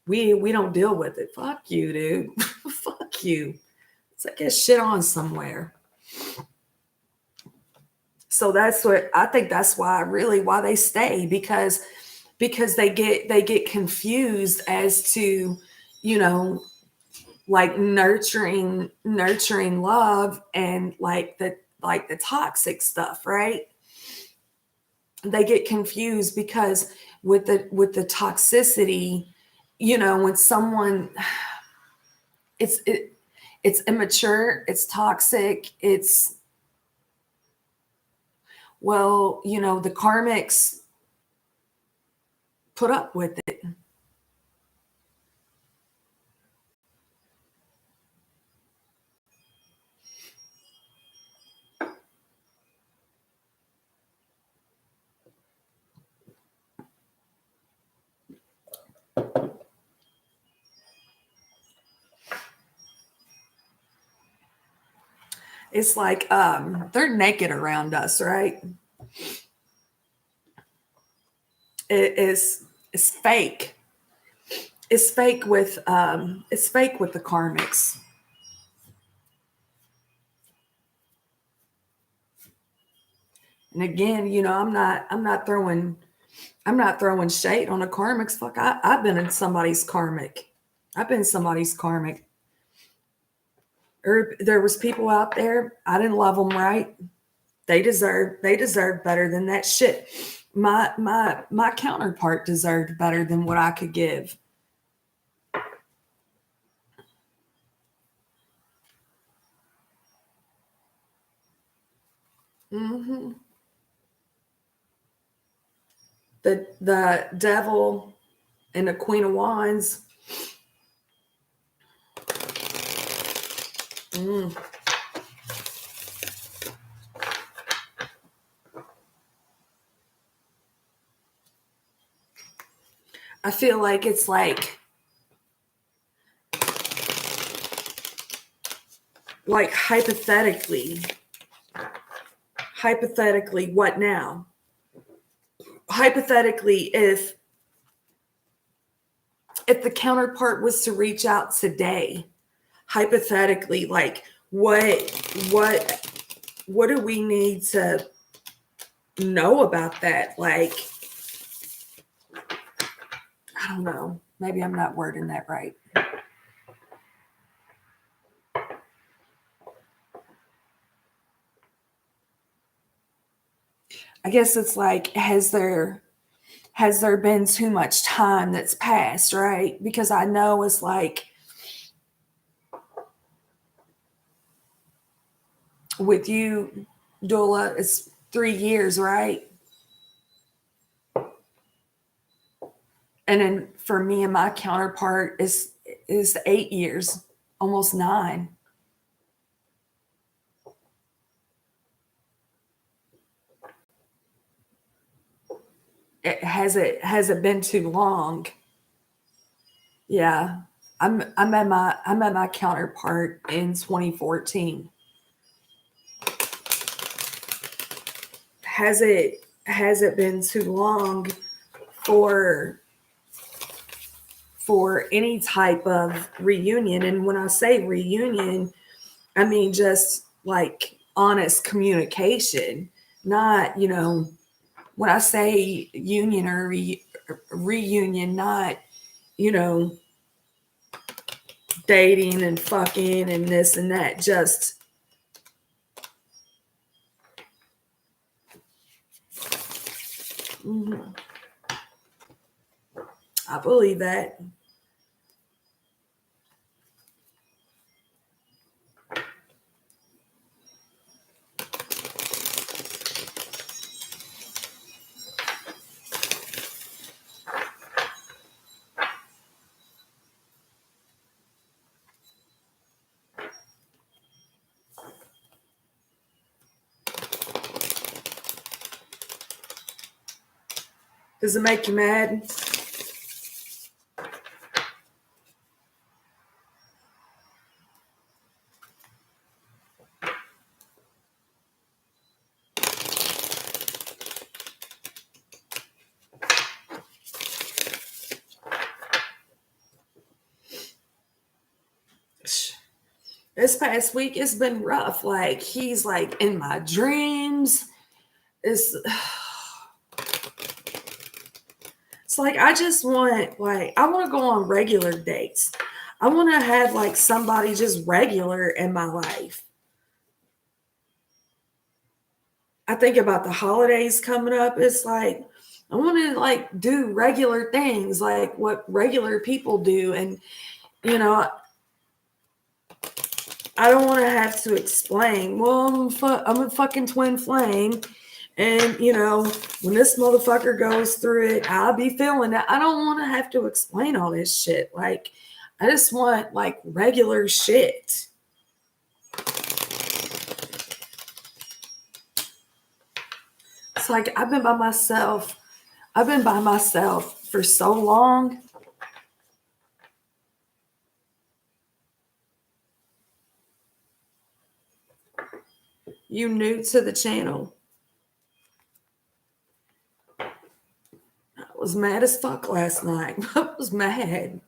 We don't deal with it. Fuck you, dude. Fuck you. It's like, get shit on somewhere. So that's what I think. That's why they stay, because they get confused as to, like, nurturing love, and like the toxic stuff, right? They get confused because with the toxicity, when someone, it's immature, it's toxic, it's, well, the karmics put up with it. It's like they're naked around us, right? It's fake. It's fake with the karmics. And again, I'm not throwing shade on the karmics. Fuck, I've been in somebody's karmic. I've been somebody's karmic. Or there was people out there, I didn't love them right. They deserved better than that shit. My counterpart deserved better than what I could give. Hmm. The devil and the Queen of Wands. Mm. I feel like it's like hypothetically, what now? Hypothetically, if the counterpart was to reach out today, hypothetically, like what do we need to know about that? Like, I don't know. Maybe I'm not wording that right. I guess it's like, has there been too much time that's passed, right? Because I know it's like with you, Dula, it's 3 years, right? And then for me and my counterpart is 8 years, almost 9. Has it been too long? Yeah. I met my counterpart in 2014. Has it been too long for any type of reunion? And when I say reunion, I mean just like honest communication, not, when I say union or reunion, not, dating and fucking and this and that. Just I believe that. Does it make you mad? This past week it's been rough. Like, he's like in my dreams. It's like I just want, like, I want to go on regular dates. I want to have like somebody just regular in my life. I think about the holidays coming up. It's like I want to like do regular things, like what regular people do. And I don't want to have to explain, well, I'm a fucking twin flame. And, when this motherfucker goes through it, I'll be feeling it. I don't want to have to explain all this shit. Like, I just want like regular shit. It's like I've been by myself for so long. You new to the channel. I was mad as fuck last night. I was mad.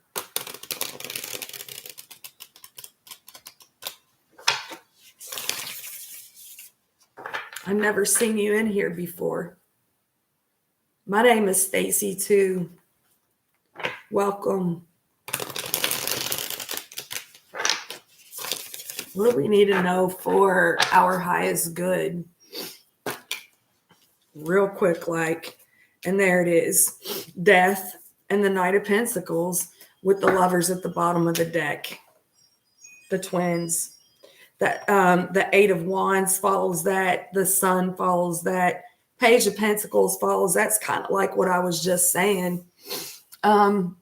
I've never seen you in here before. My name is Stacy too. Welcome. What do we need to know for our highest good? Real quick, like, and there it is. Death and the Knight of Pentacles with the Lovers at the bottom of the deck. The twins. That the Eight of Wands follows that. The Sun follows that. Page of Pentacles follows. That's kind of like what I was just saying. Death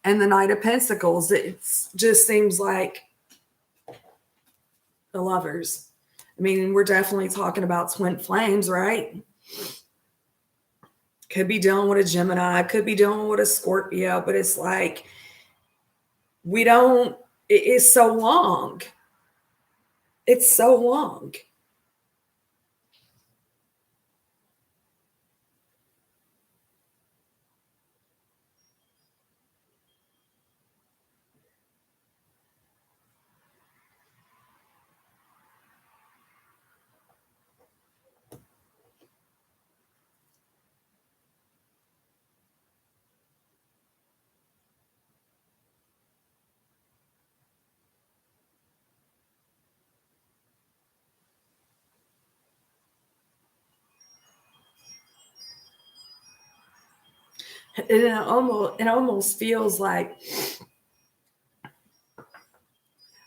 and the Knight of Pentacles. It just seems like the Lovers. I mean, we're definitely talking about twin flames, right? Could be dealing with a Gemini, could be dealing with a Scorpio, but it's like, we don't, it is so long. It's so long. It almost feels like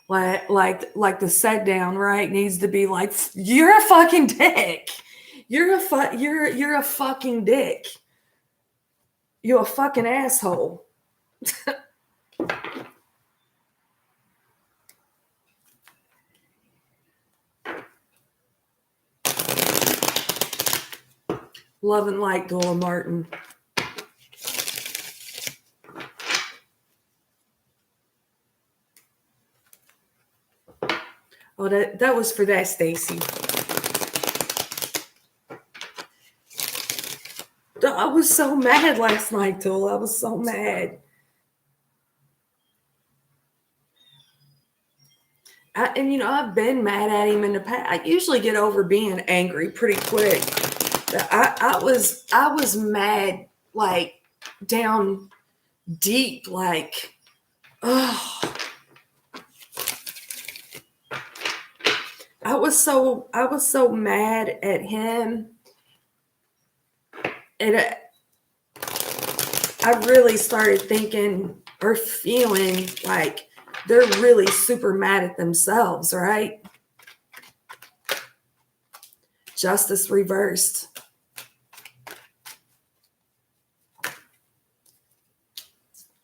the set down, right, needs to be like, you're a fucking dick. You're a fucking dick. You're a fucking asshole. Love and light, Dula Martin. Oh, that was for that, Stacy. I was so mad last night, Dula. I was so mad. And I've been mad at him in the past. I usually get over being angry pretty quick. I was mad, like, down deep, like, oh. I was so mad at him, and I really started thinking or feeling like they're really super mad at themselves, right? Justice reversed.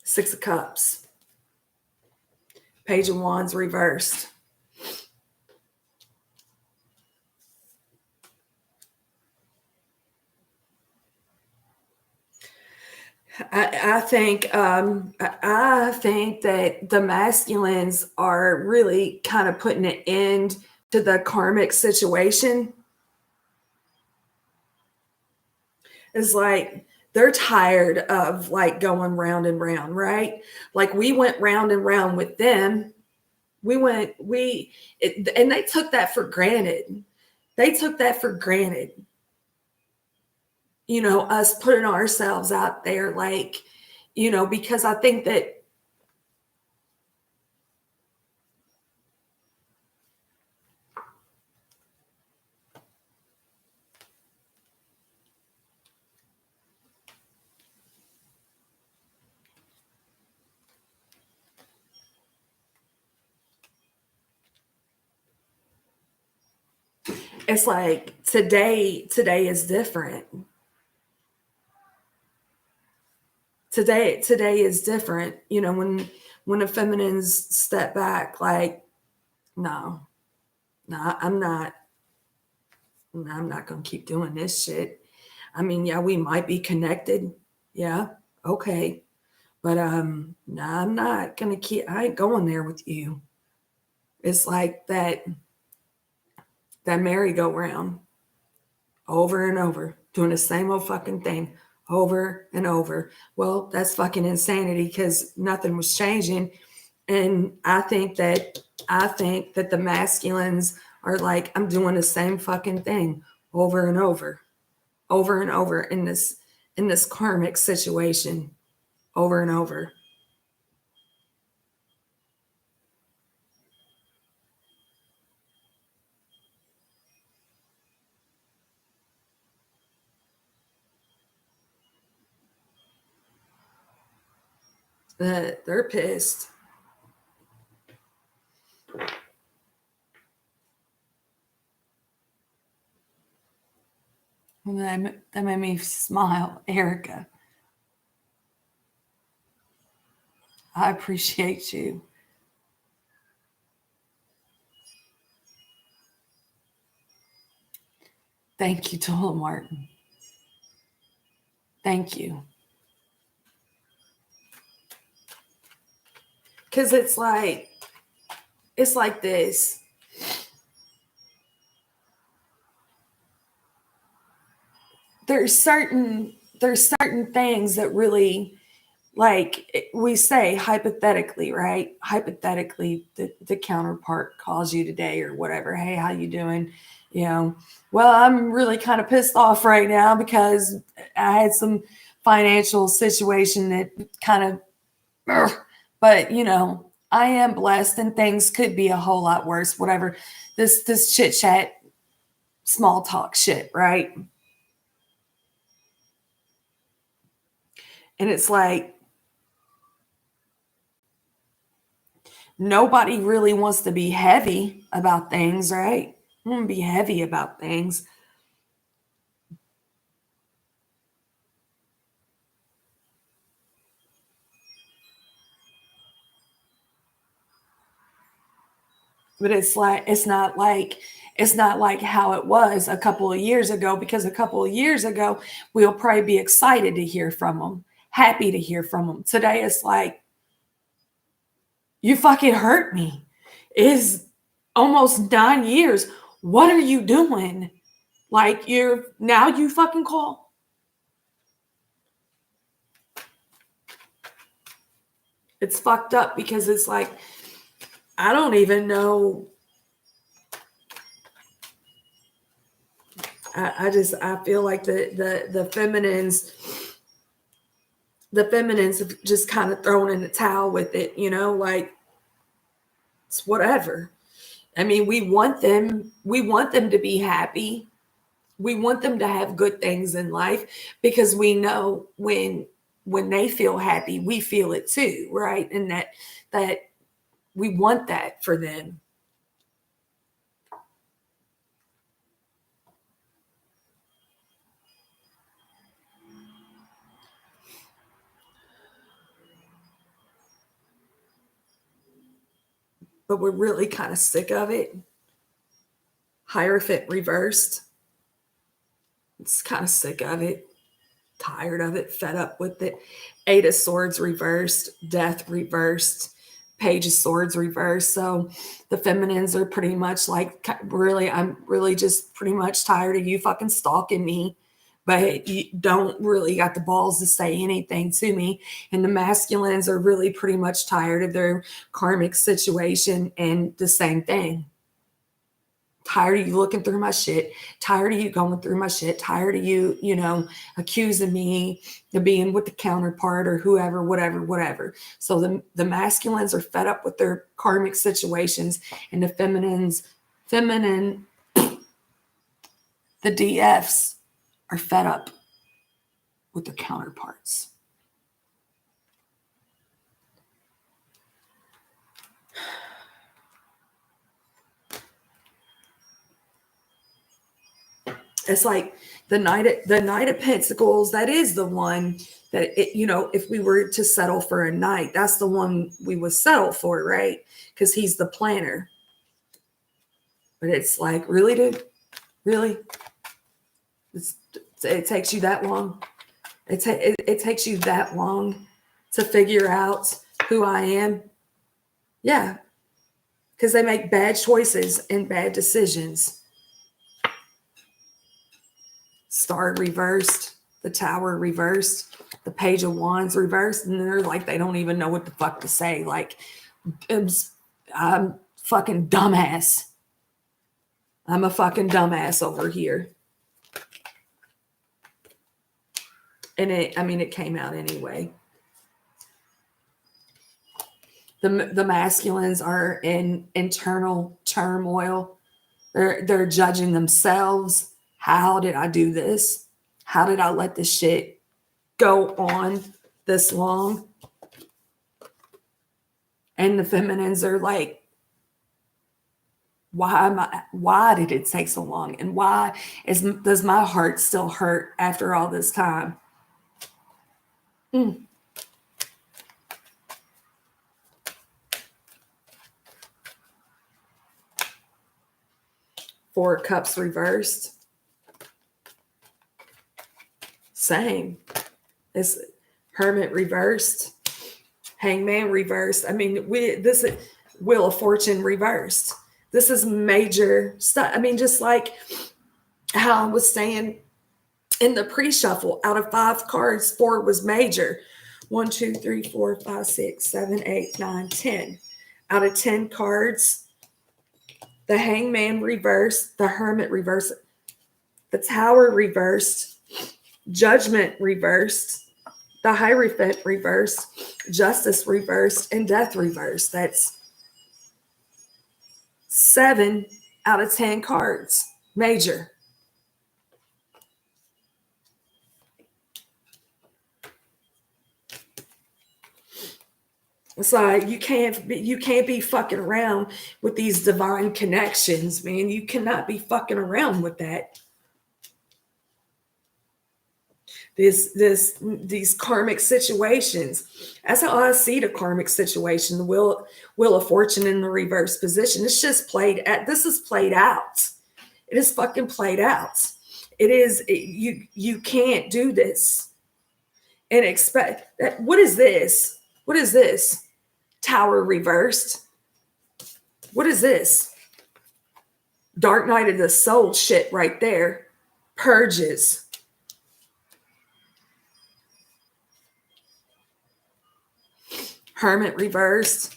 Six of Cups. Page of Wands reversed. I think that the masculines are really kind of putting an end to the karmic situation. It's like they're tired of like going round and round, right? Like we went round and round with them. And they took that for granted. They took that for granted. Us putting ourselves out there, like, because I think that it's like today is different. Today is different. When the feminines step back, like, no, I'm not going to keep doing this shit. I mean, yeah, we might be connected. Yeah. Okay. But, no, I'm not going to I ain't going there with you. It's like that. that merry-go-round over and over, doing the same old fucking thing over and over. Well, that's fucking insanity because nothing was changing. And I think that the masculines are like, I'm doing the same fucking thing over and over in this karmic situation over and over. They're pissed. That made me smile, Erica. I appreciate you. Thank you, Tola Martin. Thank you. Because it's like this. There's certain things that really, like we say hypothetically, right? Hypothetically, the counterpart calls you today or whatever. Hey, how you doing? You know, well, I'm really kind of pissed off right now because I had some financial situation that kind of, but you know, I am blessed and things could be a whole lot worse. Whatever, this chit chat, small talk shit, right? And it's like, nobody really wants to be heavy about things, right? I want to be heavy about things. But it's not like how it was a couple of years ago, because a couple of years ago, we'll probably be excited to hear from them, happy to hear from them. Today, it's like, you fucking hurt me. It's almost 9 years. What are you doing? Like, you fucking call. It's fucked up because it's like, I don't even know. I feel like the feminines have just kind of thrown in the towel with it, you know, like it's whatever. I mean, we want them to be happy. We want them to have good things in life because we know when they feel happy, we feel it too, right? And that we want that for them. But we're really kind of sick of it. Hierophant reversed. It's kind of sick of it. Tired of it, fed up with it. Eight of Swords reversed, Death reversed, Page of Swords reversed. So the feminines are pretty much like, really, I'm really just pretty much tired of you fucking stalking me, but you don't really got the balls to say anything to me. And the masculines are really pretty much tired of their karmic situation and the same thing. Tired of you looking through my shit, tired of you going through my shit, tired of you, you know, accusing me of being with the counterpart or whoever, whatever. So the masculines are fed up with their karmic situations, and the the DFs are fed up with their counterparts. It's like the Knight of Pentacles. That is the one that if we were to settle for a knight, that's the one we would settle for, right? Because he's the planner. But it's like, really, dude, really, it takes you that long. It takes you that long to figure out who I am. Yeah, because they make bad choices and bad decisions. Star reversed, the Tower reversed, the Page of Wands reversed, and they're like, they don't even know what the fuck to say. Like, I'm fucking dumbass. I'm a fucking dumbass over here. And it came out anyway. The masculines are in internal turmoil. They're judging themselves. How did I do this? How did I let this shit go on this long? And the feminines are like, why did it take so long? And why does my heart still hurt after all this time? Four of Cups reversed. Same. It's Hermit reversed. Hangman reversed. I mean, this is Wheel of Fortune reversed. This is major stuff. I mean, just like how I was saying in the pre-shuffle, out of 5 cards, 4 was major. 1, 2, 3, 4, 5, 6, 7, 8, 9, 10. Out of 10 cards, the Hangman reversed, the Hermit reversed, the Tower reversed, Judgment reversed, the Hierophant reversed, Justice reversed, and Death reversed. That's 7 out of 10 cards. Major. It's like you can't be fucking around with these divine connections, man. You cannot be fucking around with that. These karmic situations. That's how I see the karmic situation. The wheel of Fortune in the reverse position. It's just played out. This is played out. It is fucking played out. It is. You can't do this and expect that. What is this? What is this? Tower reversed. What is this? Dark Night of the Soul shit right there. Purges. Hermit reversed.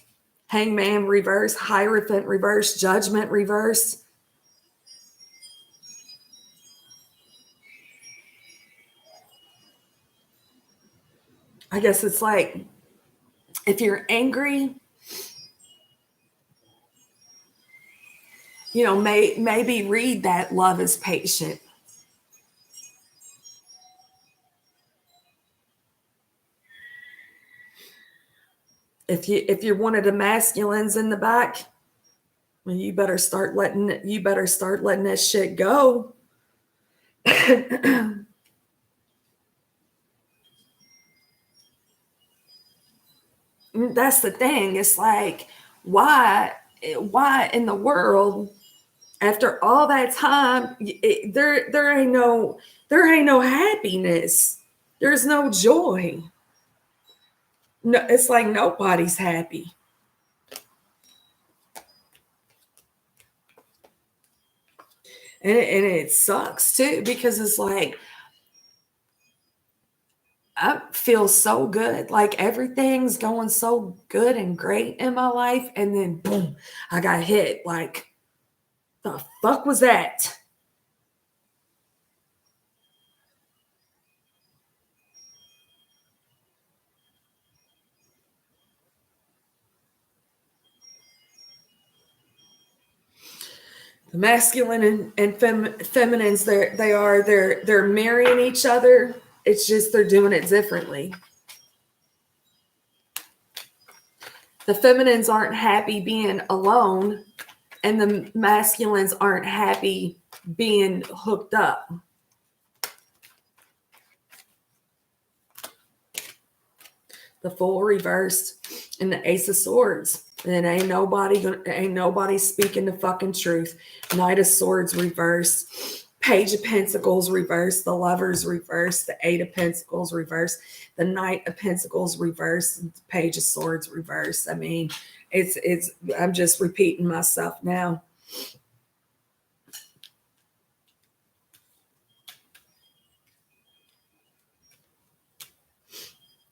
Hangman reversed. Hierophant reversed. Judgment reversed. I guess it's like, if you're angry, maybe read that Love is Patient. If you're one of the masculines in the back, well, you better start letting that shit go. That's the thing. It's like, why in the world, after all that time, there ain't no happiness. There's no joy. No, it's like nobody's happy. And it sucks too, because it's like, I feel so good. Like everything's going so good and great in my life. And then boom, I got hit. Like, the fuck was that? The masculine and feminines, they're marrying each other. It's just they're doing it differently. The feminines aren't happy being alone, and the masculines aren't happy being hooked up. The Fool reversed and the Ace of Swords. And ain't nobody speaking the fucking truth. Knight of Swords reversed. Page of Pentacles reversed. The Lovers reversed. The Eight of Pentacles reversed. The Knight of Pentacles reversed. The Page of Swords reversed. I mean, I'm just repeating myself now.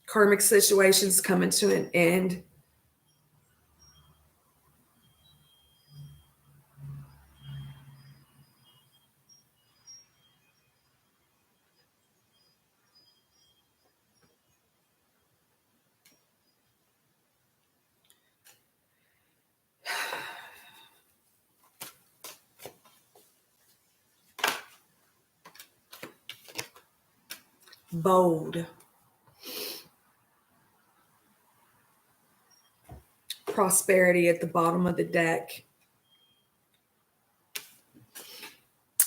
Karmic situations coming to an end. Bold. Prosperity at the bottom of the deck.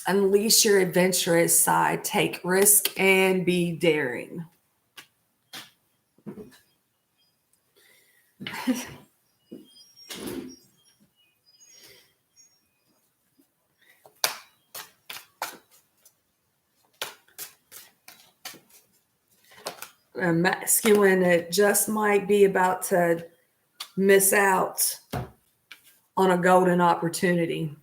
Unleash your adventurous side. Take risk and be daring. A masculine that just might be about to miss out on a golden opportunity.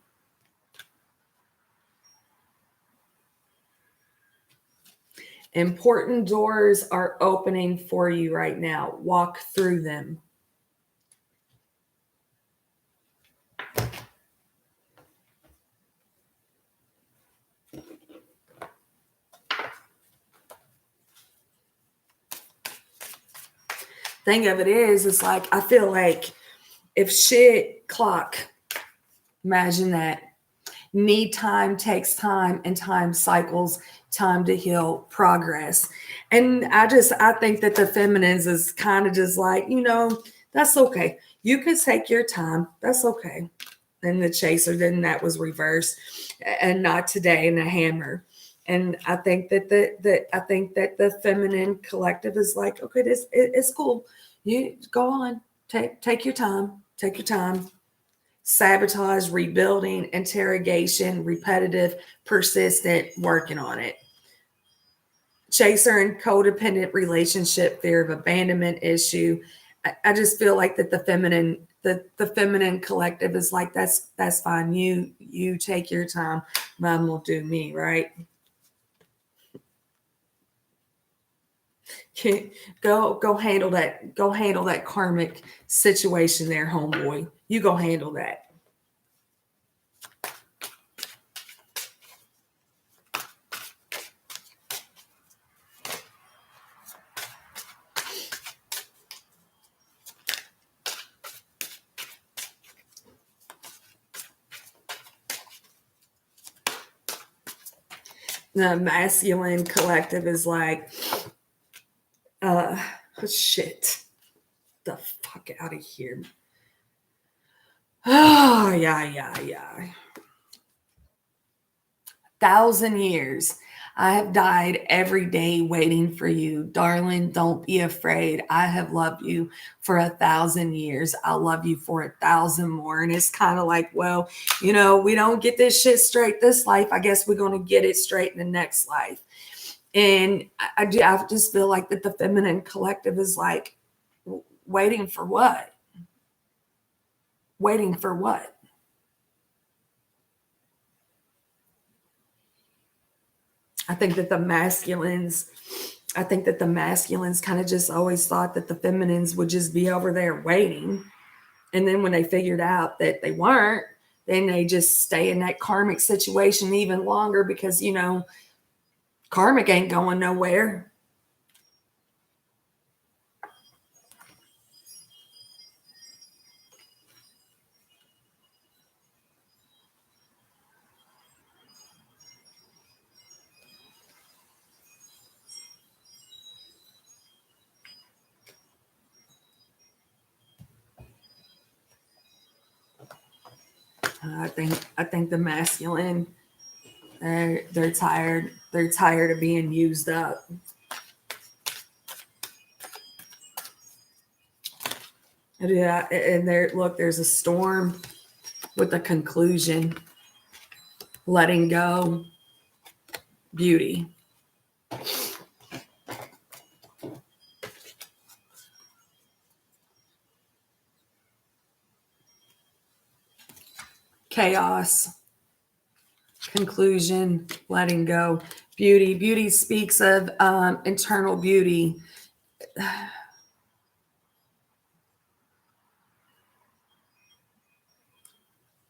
Important doors are opening for you right now. Walk through them. Thing of it is, it's like, I feel like if shit clock, imagine that. Need time takes time, and time cycles, time to heal, progress. And I think that the feminines is kind of just like, that's okay. You could take your time. That's okay. And the chaser, then that was reversed, and not today, and the hammer. And I think that the feminine collective is like, okay, it's cool. You go on, take your time, take your time. Sabotage, rebuilding, interrogation, repetitive, persistent, working on it. Chaser and codependent relationship, fear of abandonment issue. I just feel like that the feminine collective is like, that's fine. You take your time, mine will do me, right? Go handle that. Go handle that karmic situation there, homeboy. You go handle that. The masculine collective is like, shit, the fuck out of here. Oh, yeah. 1,000 years. I have died every day waiting for you. Darling, don't be afraid. I have loved you for 1,000 years. I'll love you for 1,000 more. And it's kind of like, well, we don't get this shit straight this life. I guess we're going to get it straight in the next life. And I just feel like that the feminine collective is like, waiting for what? Waiting for what? I think that the masculines kind of just always thought that the feminines would just be over there waiting. And then when they figured out that they weren't, then they just stay in that karmic situation even longer because, karmic ain't going nowhere. I think the masculine, they're tired. They're tired of being used up. Yeah, and there's a storm with a conclusion. Letting go. Beauty. Chaos. Conclusion. Letting go. Beauty. Beauty speaks of internal beauty.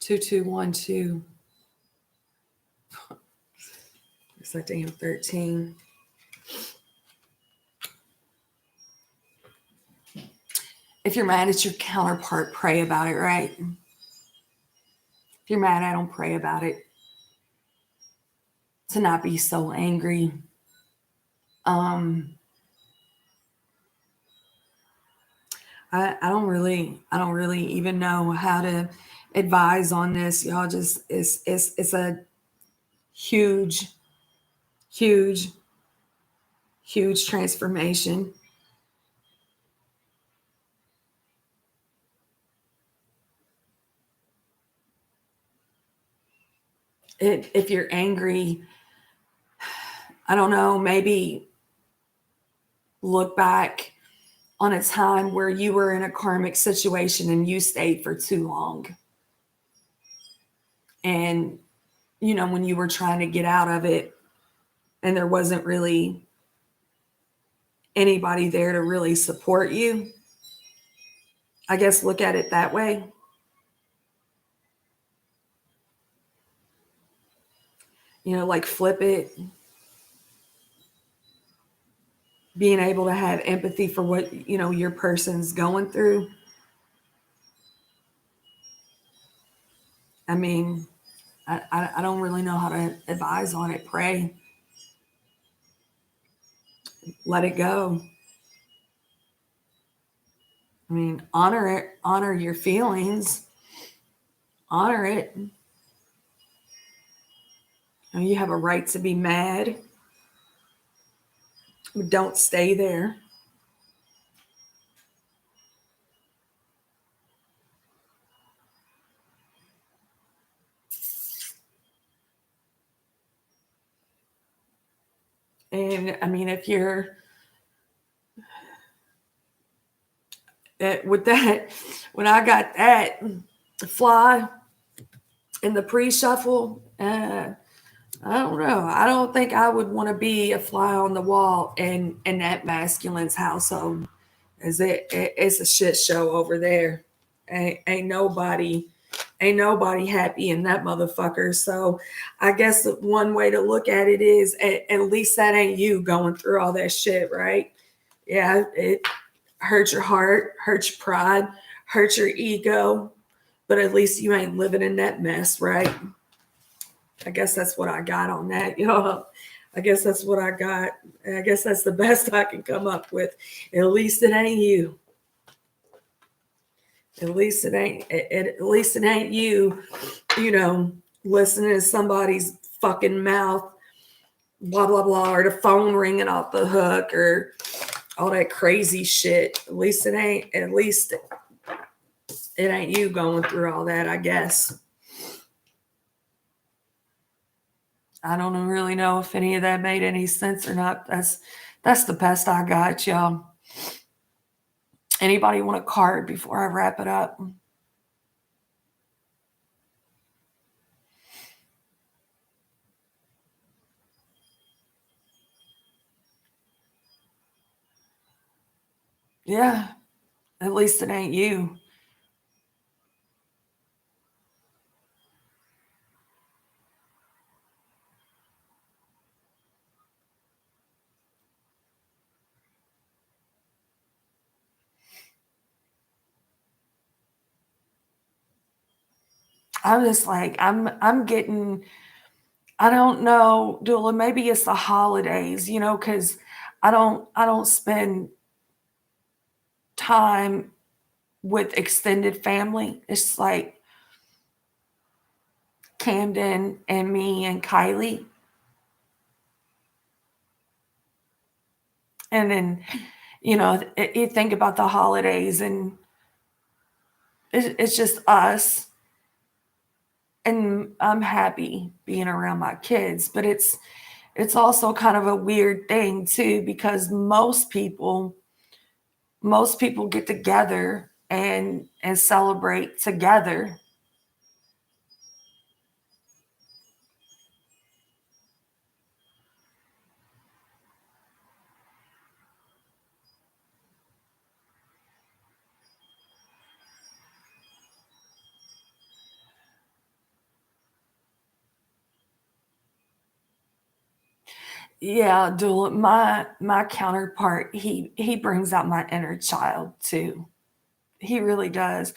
2212. It's like damn 13. If you're mad at your counterpart, pray about it, right? If you're mad at them, pray about it. To not be so angry. I don't really even know how to advise on this. Y'all just it's a huge, huge, huge transformation. If you're angry, I don't know, maybe look back on a time where you were in a karmic situation and you stayed for too long. And, when you were trying to get out of it and there wasn't really anybody there to really support you, I guess look at it that way. Like flip it. Being able to have empathy for what, your person's going through. I mean, I don't really know how to advise on it. Pray. Let it go. I mean, honor it. Honor your feelings. Honor it. You have a right to be mad. But don't stay there. And I mean, if you're with that, when I got that fly in the pre-shuffle, I don't know. I don't think I would want to be a fly on the wall in that masculine's household. It's a shit show over there. Ain't nobody happy in that motherfucker. So I guess one way to look at it is at least that ain't you going through all that shit, right? Yeah, it hurts your heart, hurts your pride, hurts your ego, but at least you ain't living in that mess, right? I guess that's what I got on that, I guess that's what I got. I guess that's the best I can come up with. At least it ain't you. At least it ain't you, listening to somebody's fucking mouth, blah, blah, blah, or the phone ringing off the hook or all that crazy shit. At least it ain't you going through all that, I guess. I don't really know if any of that made any sense or not. That's the best I got, y'all. Anybody want a card before I wrap it up? Yeah, at least it ain't you. I'm just like, I'm getting, I don't know, Dula, maybe it's the holidays, because I don't spend time with extended family. It's like Camden and me and Kylie. And then, you think about the holidays and it's just us. And I'm happy being around my kids, but it's also kind of a weird thing too, because most people get together and celebrate together. Yeah, Dula, my counterpart, he brings out my inner child too. He really does.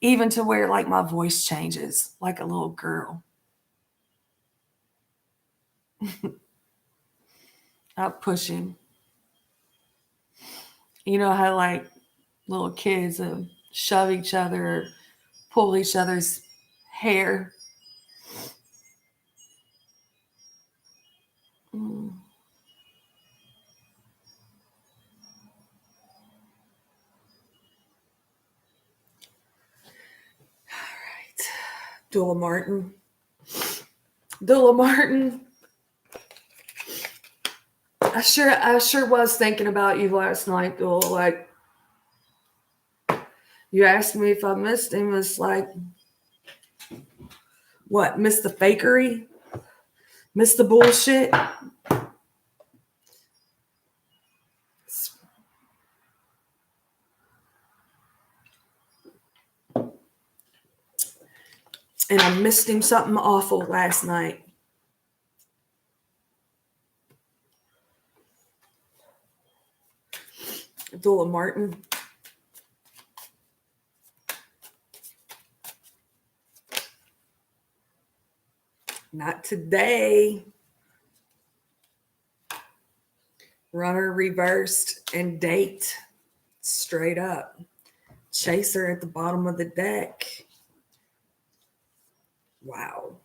Even to where like my voice changes like a little girl. I push him. You know how like little kids shove each other or pull each other's hair. Mm. Right. Dula Martin. Dula Martin. I sure was thinking about you last night, Dula. Like you asked me if I missed him. It's like what? Miss the fakery? Miss the bullshit? And I missed him something awful last night. Dula Martin. Not today. Runner reversed and date. Straight up. Chaser at the bottom of the deck. Wow.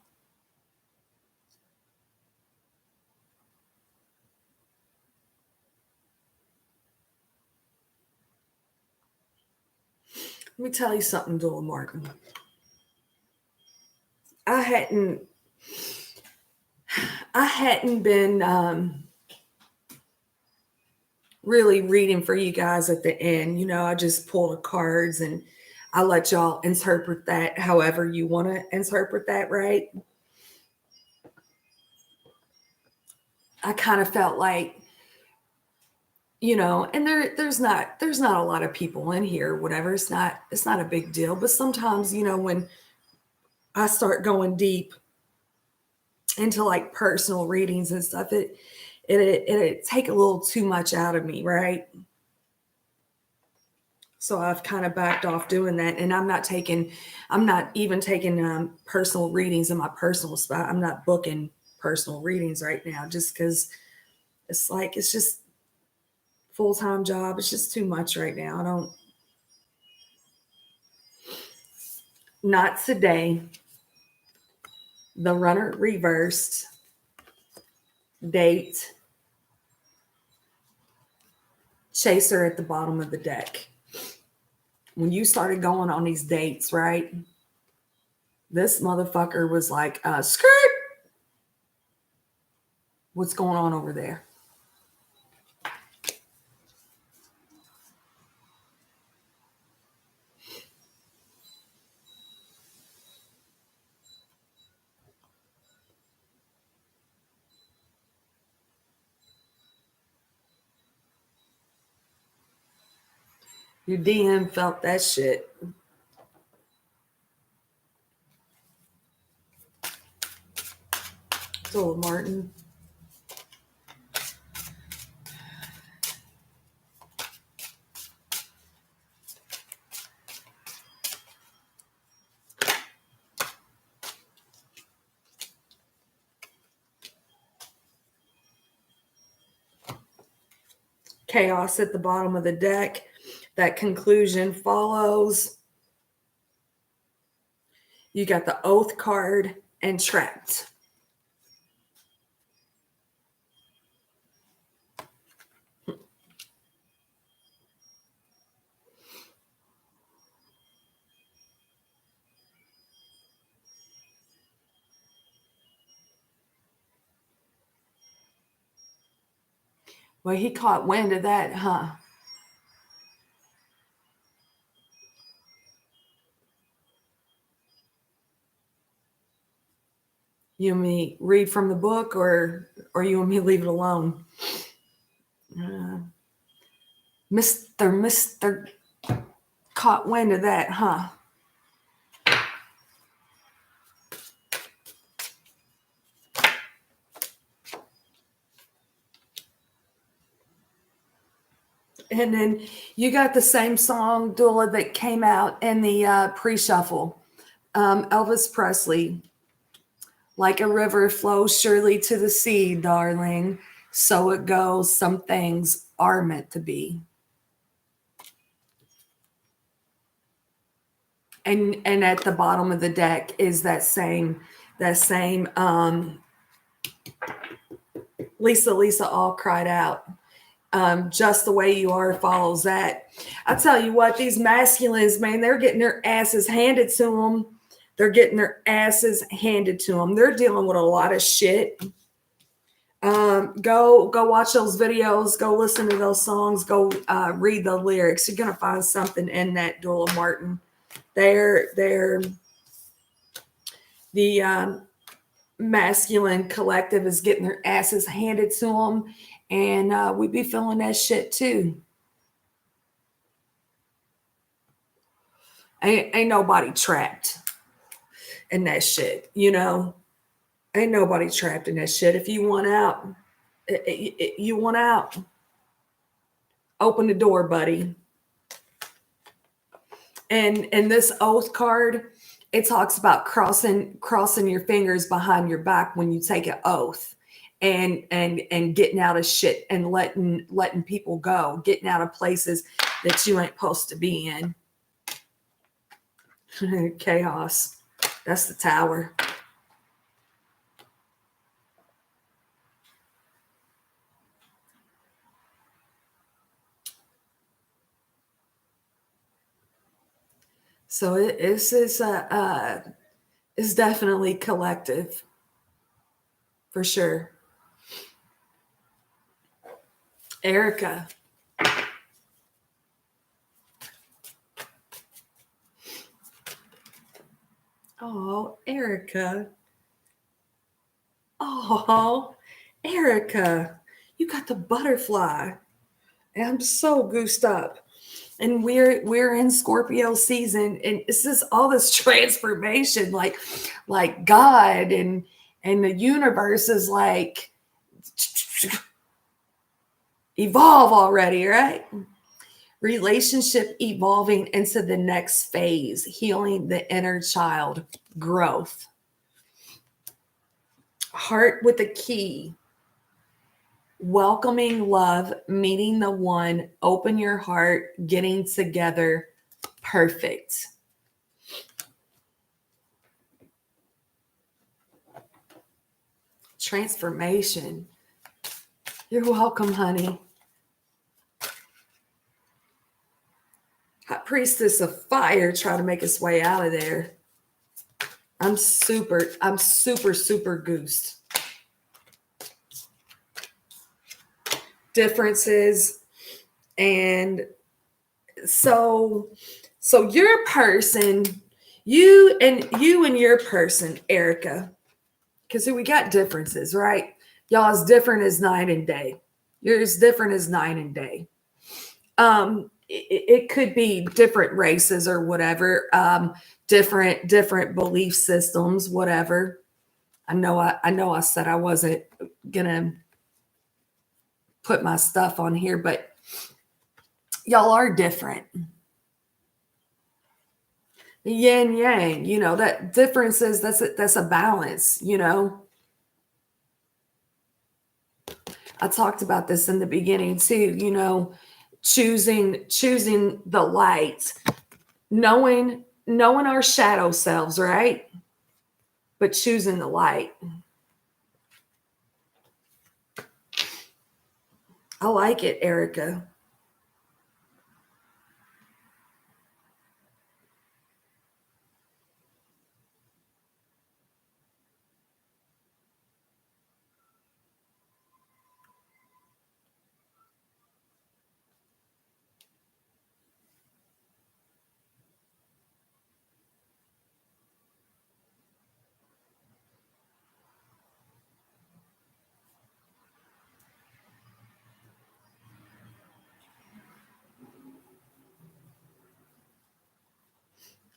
Let me tell you something, Dula Martin. I hadn't been really reading for you guys at the end. You know, I just pulled the cards and I let y'all interpret that however you want to interpret that, right? I kind of felt like, you know, and there's not a lot of people in here, whatever. It's not a big deal. But sometimes, you know, when I start going deep into like personal readings and stuff, it take a little too much out of me, right? So I've kind of backed off doing that, and I'm not even taking personal readings in my personal spot. I'm not booking personal readings right now, just because it's like it's just full-time job. It's just too much right now. I don't. Not today. The runner reversed. Date. Chaser at the bottom of the deck. When you started going on these dates, right? This motherfucker was like, skirt. What's going on over there? Your DM felt that shit. So Martin. Chaos at the bottom of the deck. That conclusion follows. You got the oath card and trapped. Well, he caught wind of that, huh? You want me read from the book, or you want me to leave it alone? Mr. Caught wind of that, huh? And then you got the same song, Dula, that came out in the pre-shuffle. Elvis Presley, like a river flows surely to the sea, darling. So it goes. Some things are meant to be. And at the bottom of the deck is that same Lisa all cried out. Just the way you are follows that. I tell you what, these masculines, man, they're getting their asses handed to them. They're getting their asses handed to them. They're dealing with a lot of shit. Go watch those videos. Go listen to those songs. Go read the lyrics. You're gonna find something in that, Dula Martin. They're the masculine collective is getting their asses handed to them, and we be feeling that shit too. Ain't nobody trapped in that shit, you know. Ain't nobody trapped in that shit. If you want out, you want out. Open the door, buddy. And this oath card, it talks about crossing your fingers behind your back when you take an oath, and getting out of shit and letting people go, getting out of places that you ain't supposed to be in. Chaos. That's the Tower. So it's definitely collective, for sure. Erica. Oh, Erica. Oh, Erica. You got the butterfly. And I'm so goosed up. And we're in Scorpio season, and it's just all this transformation, like God and the universe is like evolve already, right? Relationship evolving into the next phase, healing the inner child, growth. Heart with a key. Welcoming love, meeting the one, open your heart, getting together, perfect. Transformation. You're welcome, honey. Hot priestess of fire trying to make its way out of there. I'm super goosed. Differences. And so your person, you and your person, Erica, because we got differences, right? Y'all as different as night and day. You're as different as night and day. It could be different races or whatever, different belief systems, whatever. I know I said I wasn't gonna put my stuff on here, but y'all are different. Yin yang, you know, that differences, that's a balance, you know. I talked about this in the beginning too, you know, choosing the light, knowing our shadow selves, right? But choosing the light. I like it, Erica.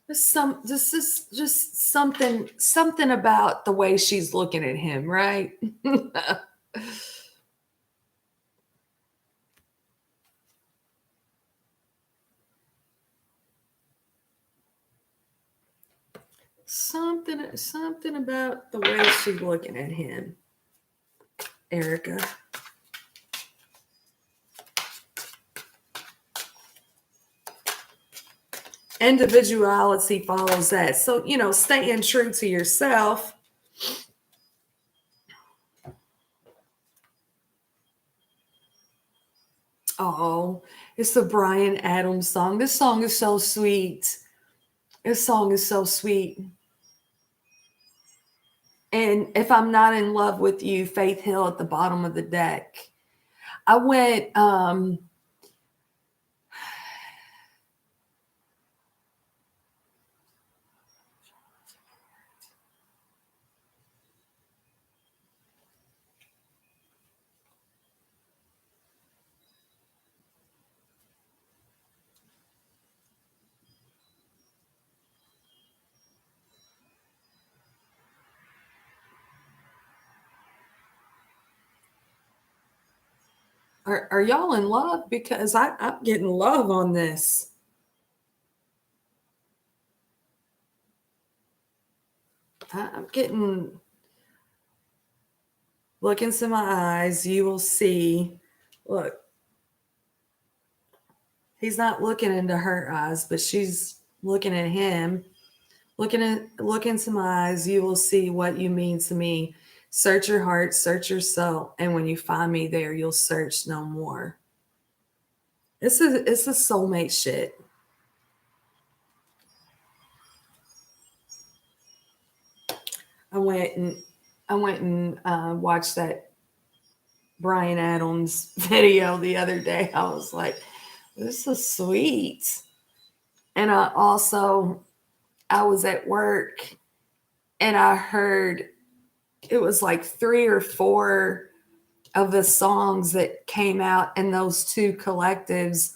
This is just something about the way she's looking at him, right? Something about the way she's looking at him, Erica. Individuality follows that. So, staying true to yourself. Oh, it's the Bryan Adams song. This song is so sweet. This song is so sweet. And if I'm not in love with you, Faith Hill at the bottom of the deck. I went, are y'all in love? Because I'm getting love on this. I'm getting, look into my eyes, you will see. Look, he's not looking into her eyes, but she's looking at him. Look into my eyes, you will see what you mean to me. Search your heart, search your soul, and when you find me there, you'll search no more. It's a soulmate shit. I went and watched that Bryan Adams video the other day. I was like, this is sweet. And I was at work and I heard it was like 3 or 4 of the songs that came out in those 2 collectives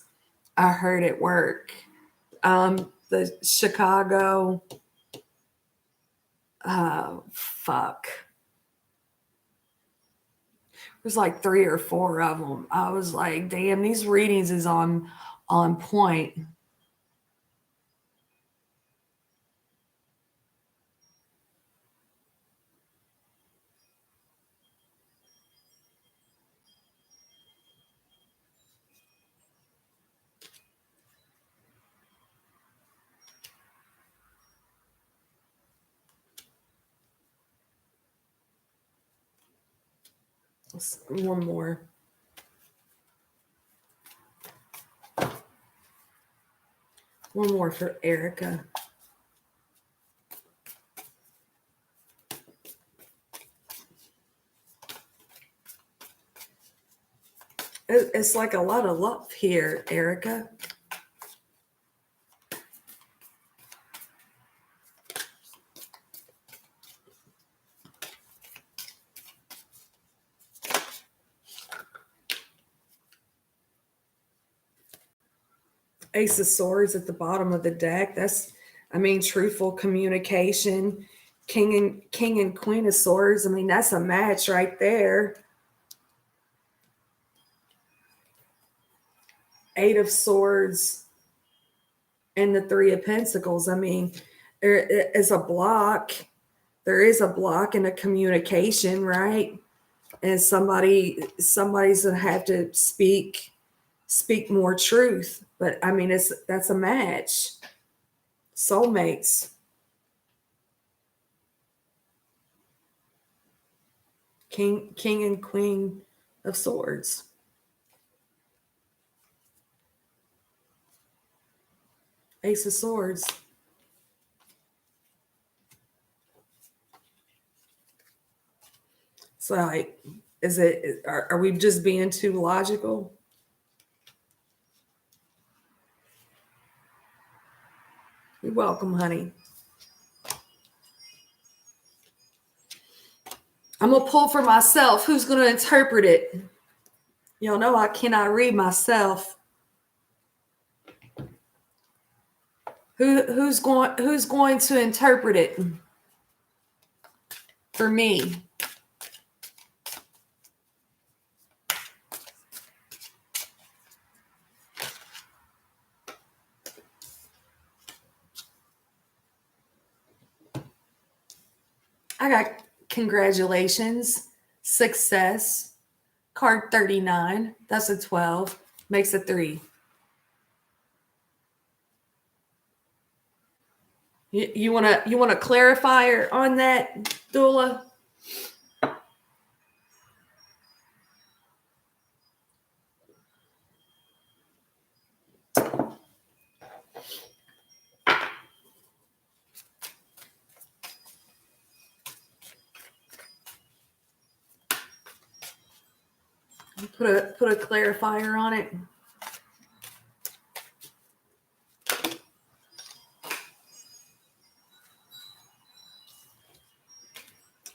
I heard at work. The Chicago, fuck. There's like 3 or 4 of them. I was like, damn, these readings is on point. One more. One more for Erica. It's like a lot of love here, Erica. Ace of Swords at the bottom of the deck. That's, truthful communication. King and Queen of Swords. That's a match right there. 8 of Swords and the 3 of Pentacles. There is a block. There is a block in a communication, right? And somebody's gonna have to speak more truth. But that's a match. Soulmates. King and Queen of Swords. Ace of Swords. So like, are we just being too logical? You're welcome, honey. I'm going to pull for myself. Who's going to interpret it? Y'all know I cannot read myself. Who's going to interpret it for me? I got congratulations, success, card 39. That's a 12. Makes a 3. You wanna clarify on that, Dula? Put a clarifier on it.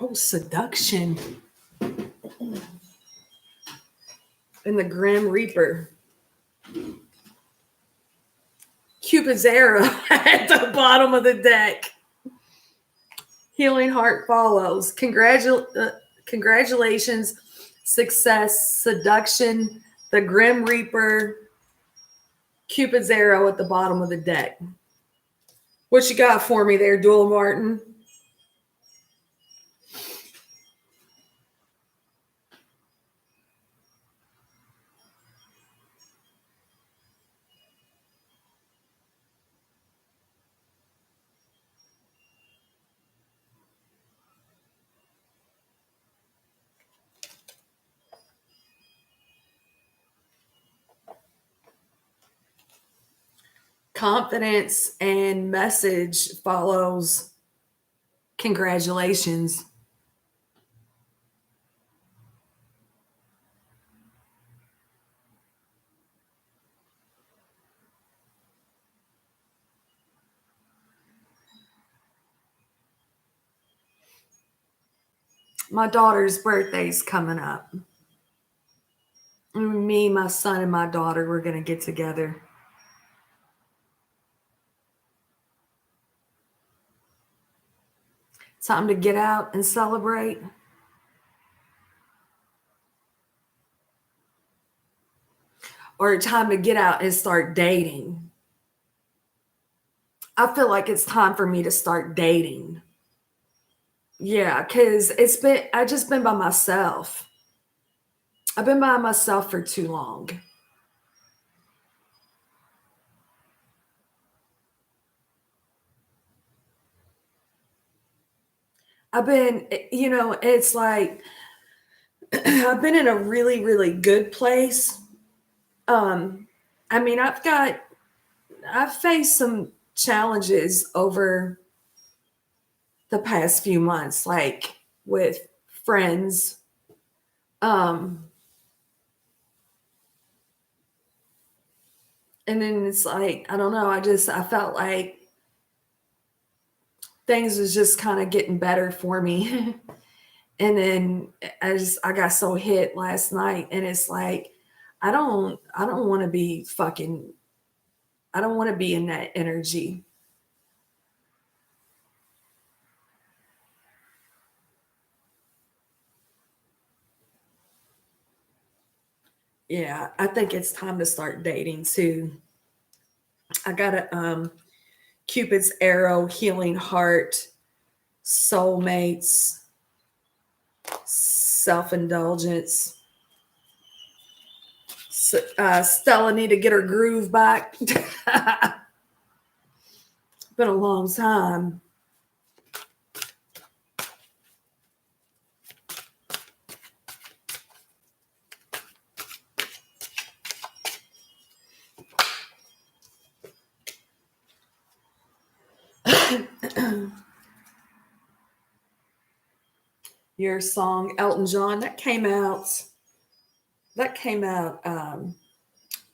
Oh, seduction. And the Grim Reaper. Cupid's arrow at the bottom of the deck. Healing heart follows. Congratulations, success, seduction, the Grim Reaper, Cupid's arrow at the bottom of the deck. What you got for me there, Dula Martin? Confidence and message follows congratulations. My daughter's birthday's coming up. Me, my son, and my daughter, we're going to get together. Time to get out and celebrate. Or time to get out and start dating. I feel like it's time for me to start dating. Yeah, because I just been by myself. I've been by myself for too long. I've been, it's like I've been in a really, really good place. I mean, I've faced some challenges over the past few months, like with friends. And then it's like, I don't know, I felt like things was just kind of getting better for me. And then I got so hit last night, and it's like, I don't want to be fucking, I don't want to be in that energy. Yeah, I think it's time to start dating too. I got a Cupid's arrow, healing heart, soulmates, self-indulgence. Stella need to get her groove back. Been a long time. Your song, Elton John, that came out.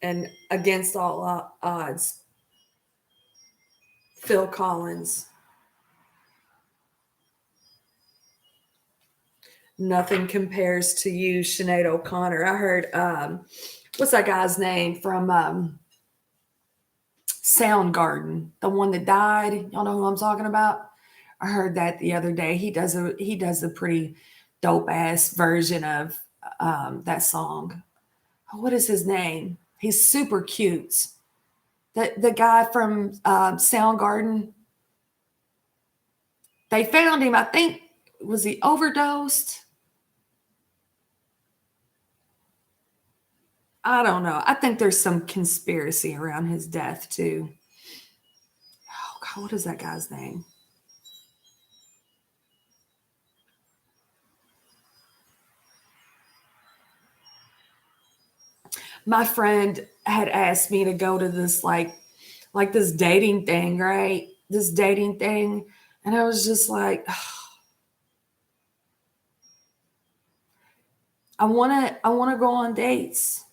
And Against All Odds, Phil Collins. Nothing compares to you, Sinead O'Connor. I heard what's that guy's name from Soundgarden, the one that died. Y'all know who I'm talking about? I heard that the other day. He does a pretty dope ass version of that song. What is his name? He's super cute. The guy from Soundgarden. They found him, I think, Was he overdosed? I don't know. I think there's some conspiracy around his death too. Oh God, what is that guy's name? My friend had asked me to go to this like this dating thing, right? This dating thing. And I was just like, I wanna go on dates.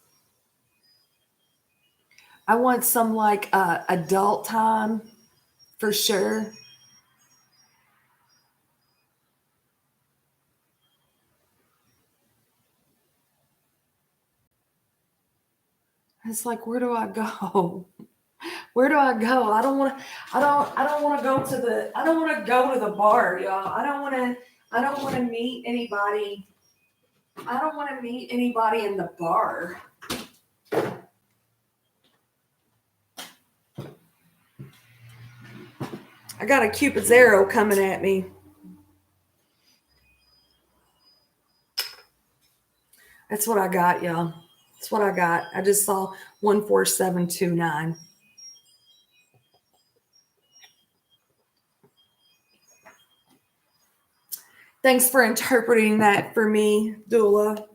I want some like adult time for sure. It's like, where do I go? Where do I go? I don't want to go to I don't want to go to the bar, y'all. I don't want to meet anybody. I don't want to meet anybody in the bar. I got a Cupid's arrow coming at me. That's what I got, y'all. That's what I got. I just saw 14729. Thanks for interpreting that for me, Dula.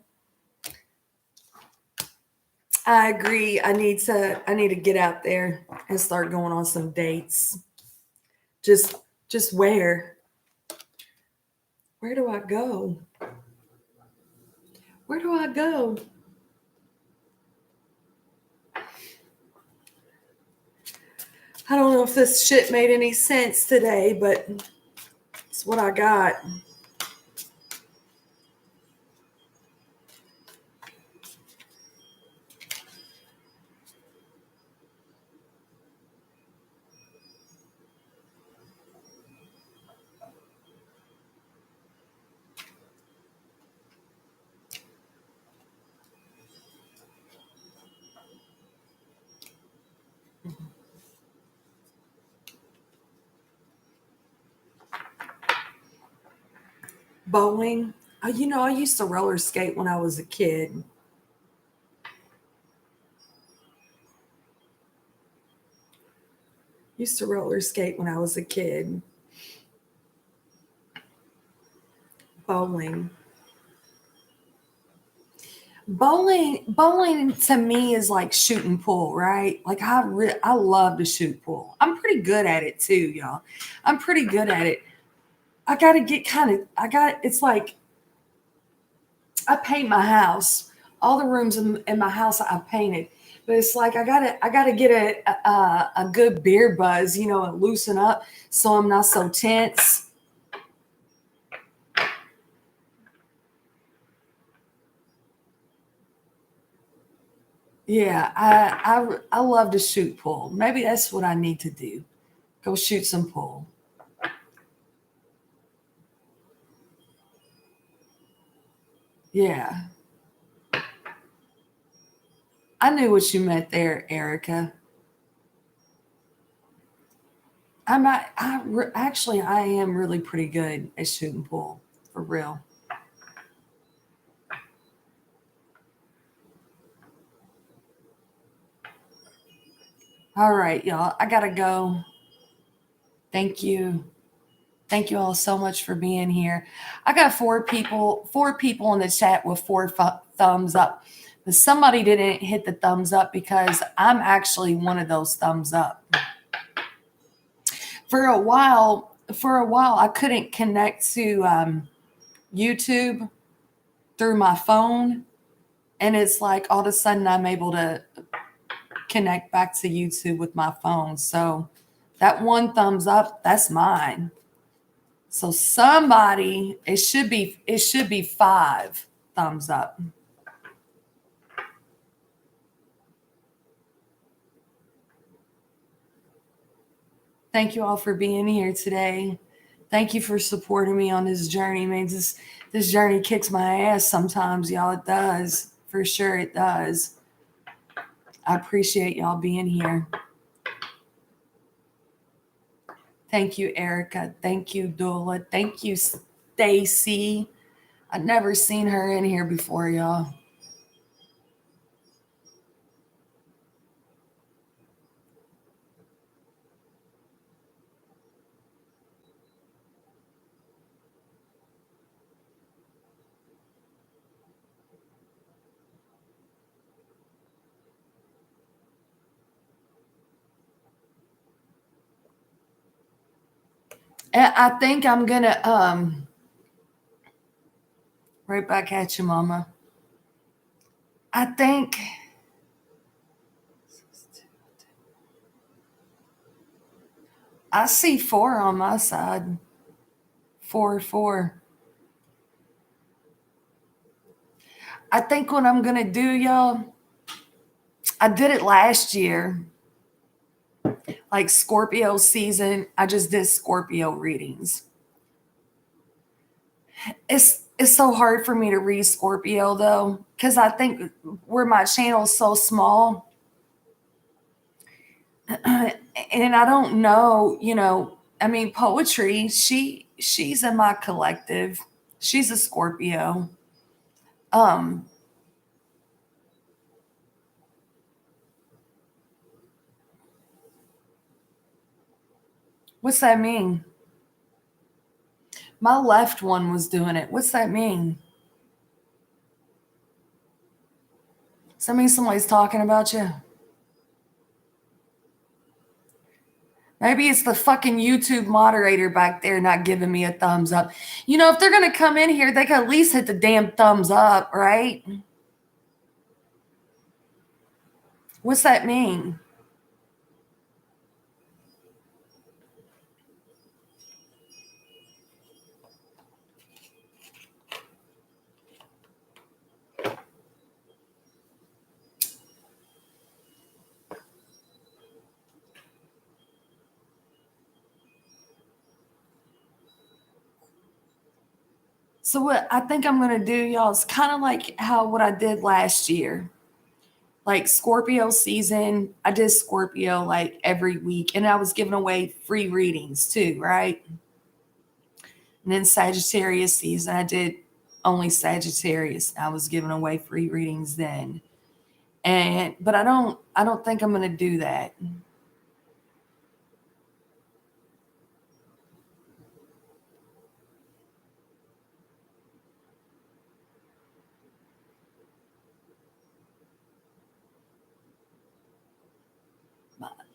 I agree. I need to get out there and start going on some dates. Just where? Where do I go? Where do I go? I don't know if this shit made any sense today, but it's what I got. Bowling. I used to roller skate when I was a kid. Used to roller skate when I was a kid. Bowling. Bowling to me is like shooting pool, right? Like I love to shoot pool. I'm pretty good at it too, y'all. I'm pretty good at it. I got to get it's like I paint my house. All the rooms in my house I painted. But it's like I gotta get a good beer buzz, and loosen up so I'm not so tense. Yeah, I love to shoot pool. Maybe that's what I need to do. Go shoot some pool. Yeah. I knew what you meant there, Erica. Actually I am really pretty good at shooting pool for real. All right, y'all. I gotta go. Thank you. Thank you all so much for being here. I got four people in the chat with four thumbs up. But somebody didn't hit the thumbs up because I'm actually one of those thumbs up. For a while, I couldn't connect to YouTube through my phone, and it's like all of a sudden I'm able to connect back to YouTube with my phone. So that one thumbs up, that's mine. So somebody, it should be 5 thumbs up. Thank you all for being here today. Thank you for supporting me on this journey. Man, this journey kicks my ass sometimes, y'all. It does. For sure it does. I appreciate y'all being here. Thank you, Erica. Thank you, Dula. Thank you, Stacy. I'd never seen her in here before, y'all. And I think I'm gonna right back at you, Mama. I think I see 4 on my side. 4. I think what I'm gonna do, y'all, I did it last year. Like Scorpio season, I just did Scorpio readings. It's so hard for me to read Scorpio though, because I think where my channel is so small, and I don't know, I mean, poetry, she's in my collective. She's a Scorpio. Um, what's that mean? My left one was doing it. What's that mean? Does that mean somebody's talking about you? Maybe it's the fucking YouTube moderator back there not giving me a thumbs up. If they're going to come in here, they can at least hit the damn thumbs up, right? What's that mean? So what I think I'm going to do, y'all, is kind of like what I did last year. Like Scorpio season, I did Scorpio like every week, and I was giving away free readings too, right? And then Sagittarius season, I did only Sagittarius. I was giving away free readings then. But I don't think I'm going to do that.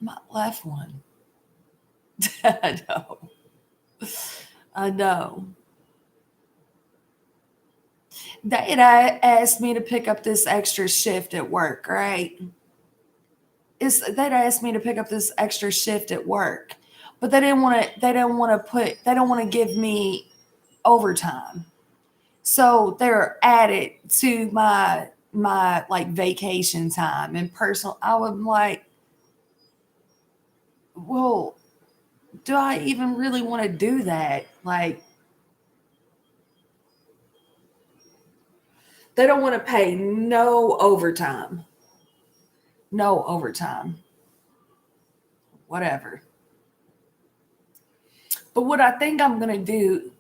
My left one. I know. They had asked me to pick up this extra shift at work, right? They'd asked me to pick up this extra shift at work, but they don't want to give me overtime. So they're added to my like vacation time and personal. I would like, well, do I even really want to do that? Like, they don't want to pay no overtime. No overtime. Whatever. But what I think I'm going to do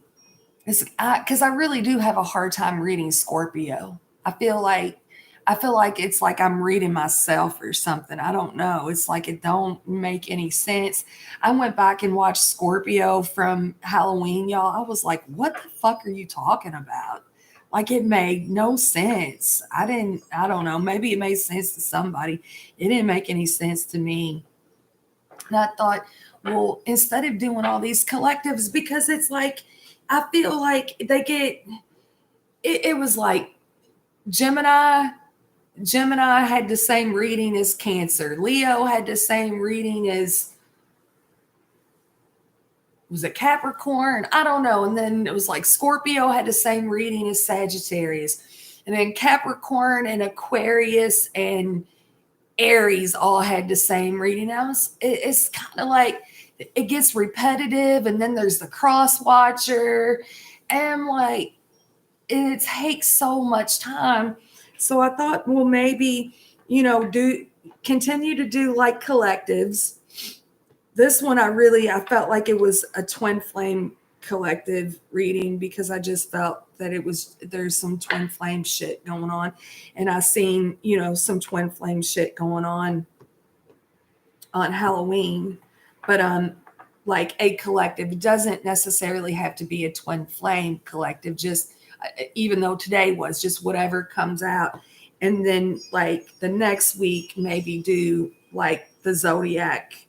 is, because I really do have a hard time reading Scorpio. I feel like it's like I'm reading myself or something. I don't know. It's like it don't make any sense. I went back and watched Scorpio from Halloween, y'all. I was like, what the fuck are you talking about? Like, it made no sense. I don't know. Maybe it made sense to somebody. It didn't make any sense to me. And I thought, well, instead of doing all these collectives, because it's like, I feel like they get, it was like Gemini had the same reading as Cancer. Leo had the same reading as, was it Capricorn? I don't know. And then it was like Scorpio had the same reading as Sagittarius. And then Capricorn and Aquarius and Aries all had the same reading. It's kind of like it gets repetitive. And then there's the cross watcher. And like, it takes so much time. So I thought, well, maybe, continue to do like collectives. This one, I felt like it was a twin flame collective reading because I just felt that there's some twin flame shit going on. And I seen, some twin flame shit going on Halloween. But like a collective, it doesn't necessarily have to be a twin flame collective, just even though today was just whatever comes out. And then like the next week, maybe do like the zodiac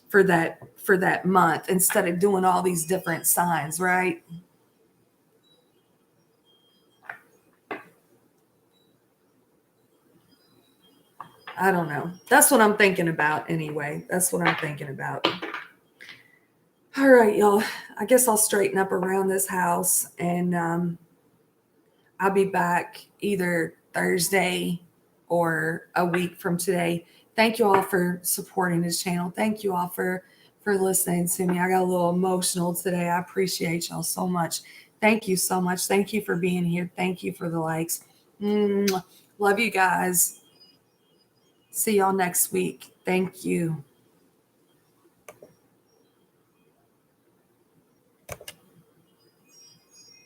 for that month instead of doing all these different signs, right? I don't know. That's what I'm thinking about anyway. That's what I'm thinking about. All right, y'all. I guess I'll straighten up around this house, and I'll be back either Thursday or a week from today. Thank you all for supporting this channel. Thank you all for listening to me. I got a little emotional today. I appreciate y'all so much. Thank you so much. Thank you for being here. Thank you for the likes. Love you guys. See y'all next week. Thank you.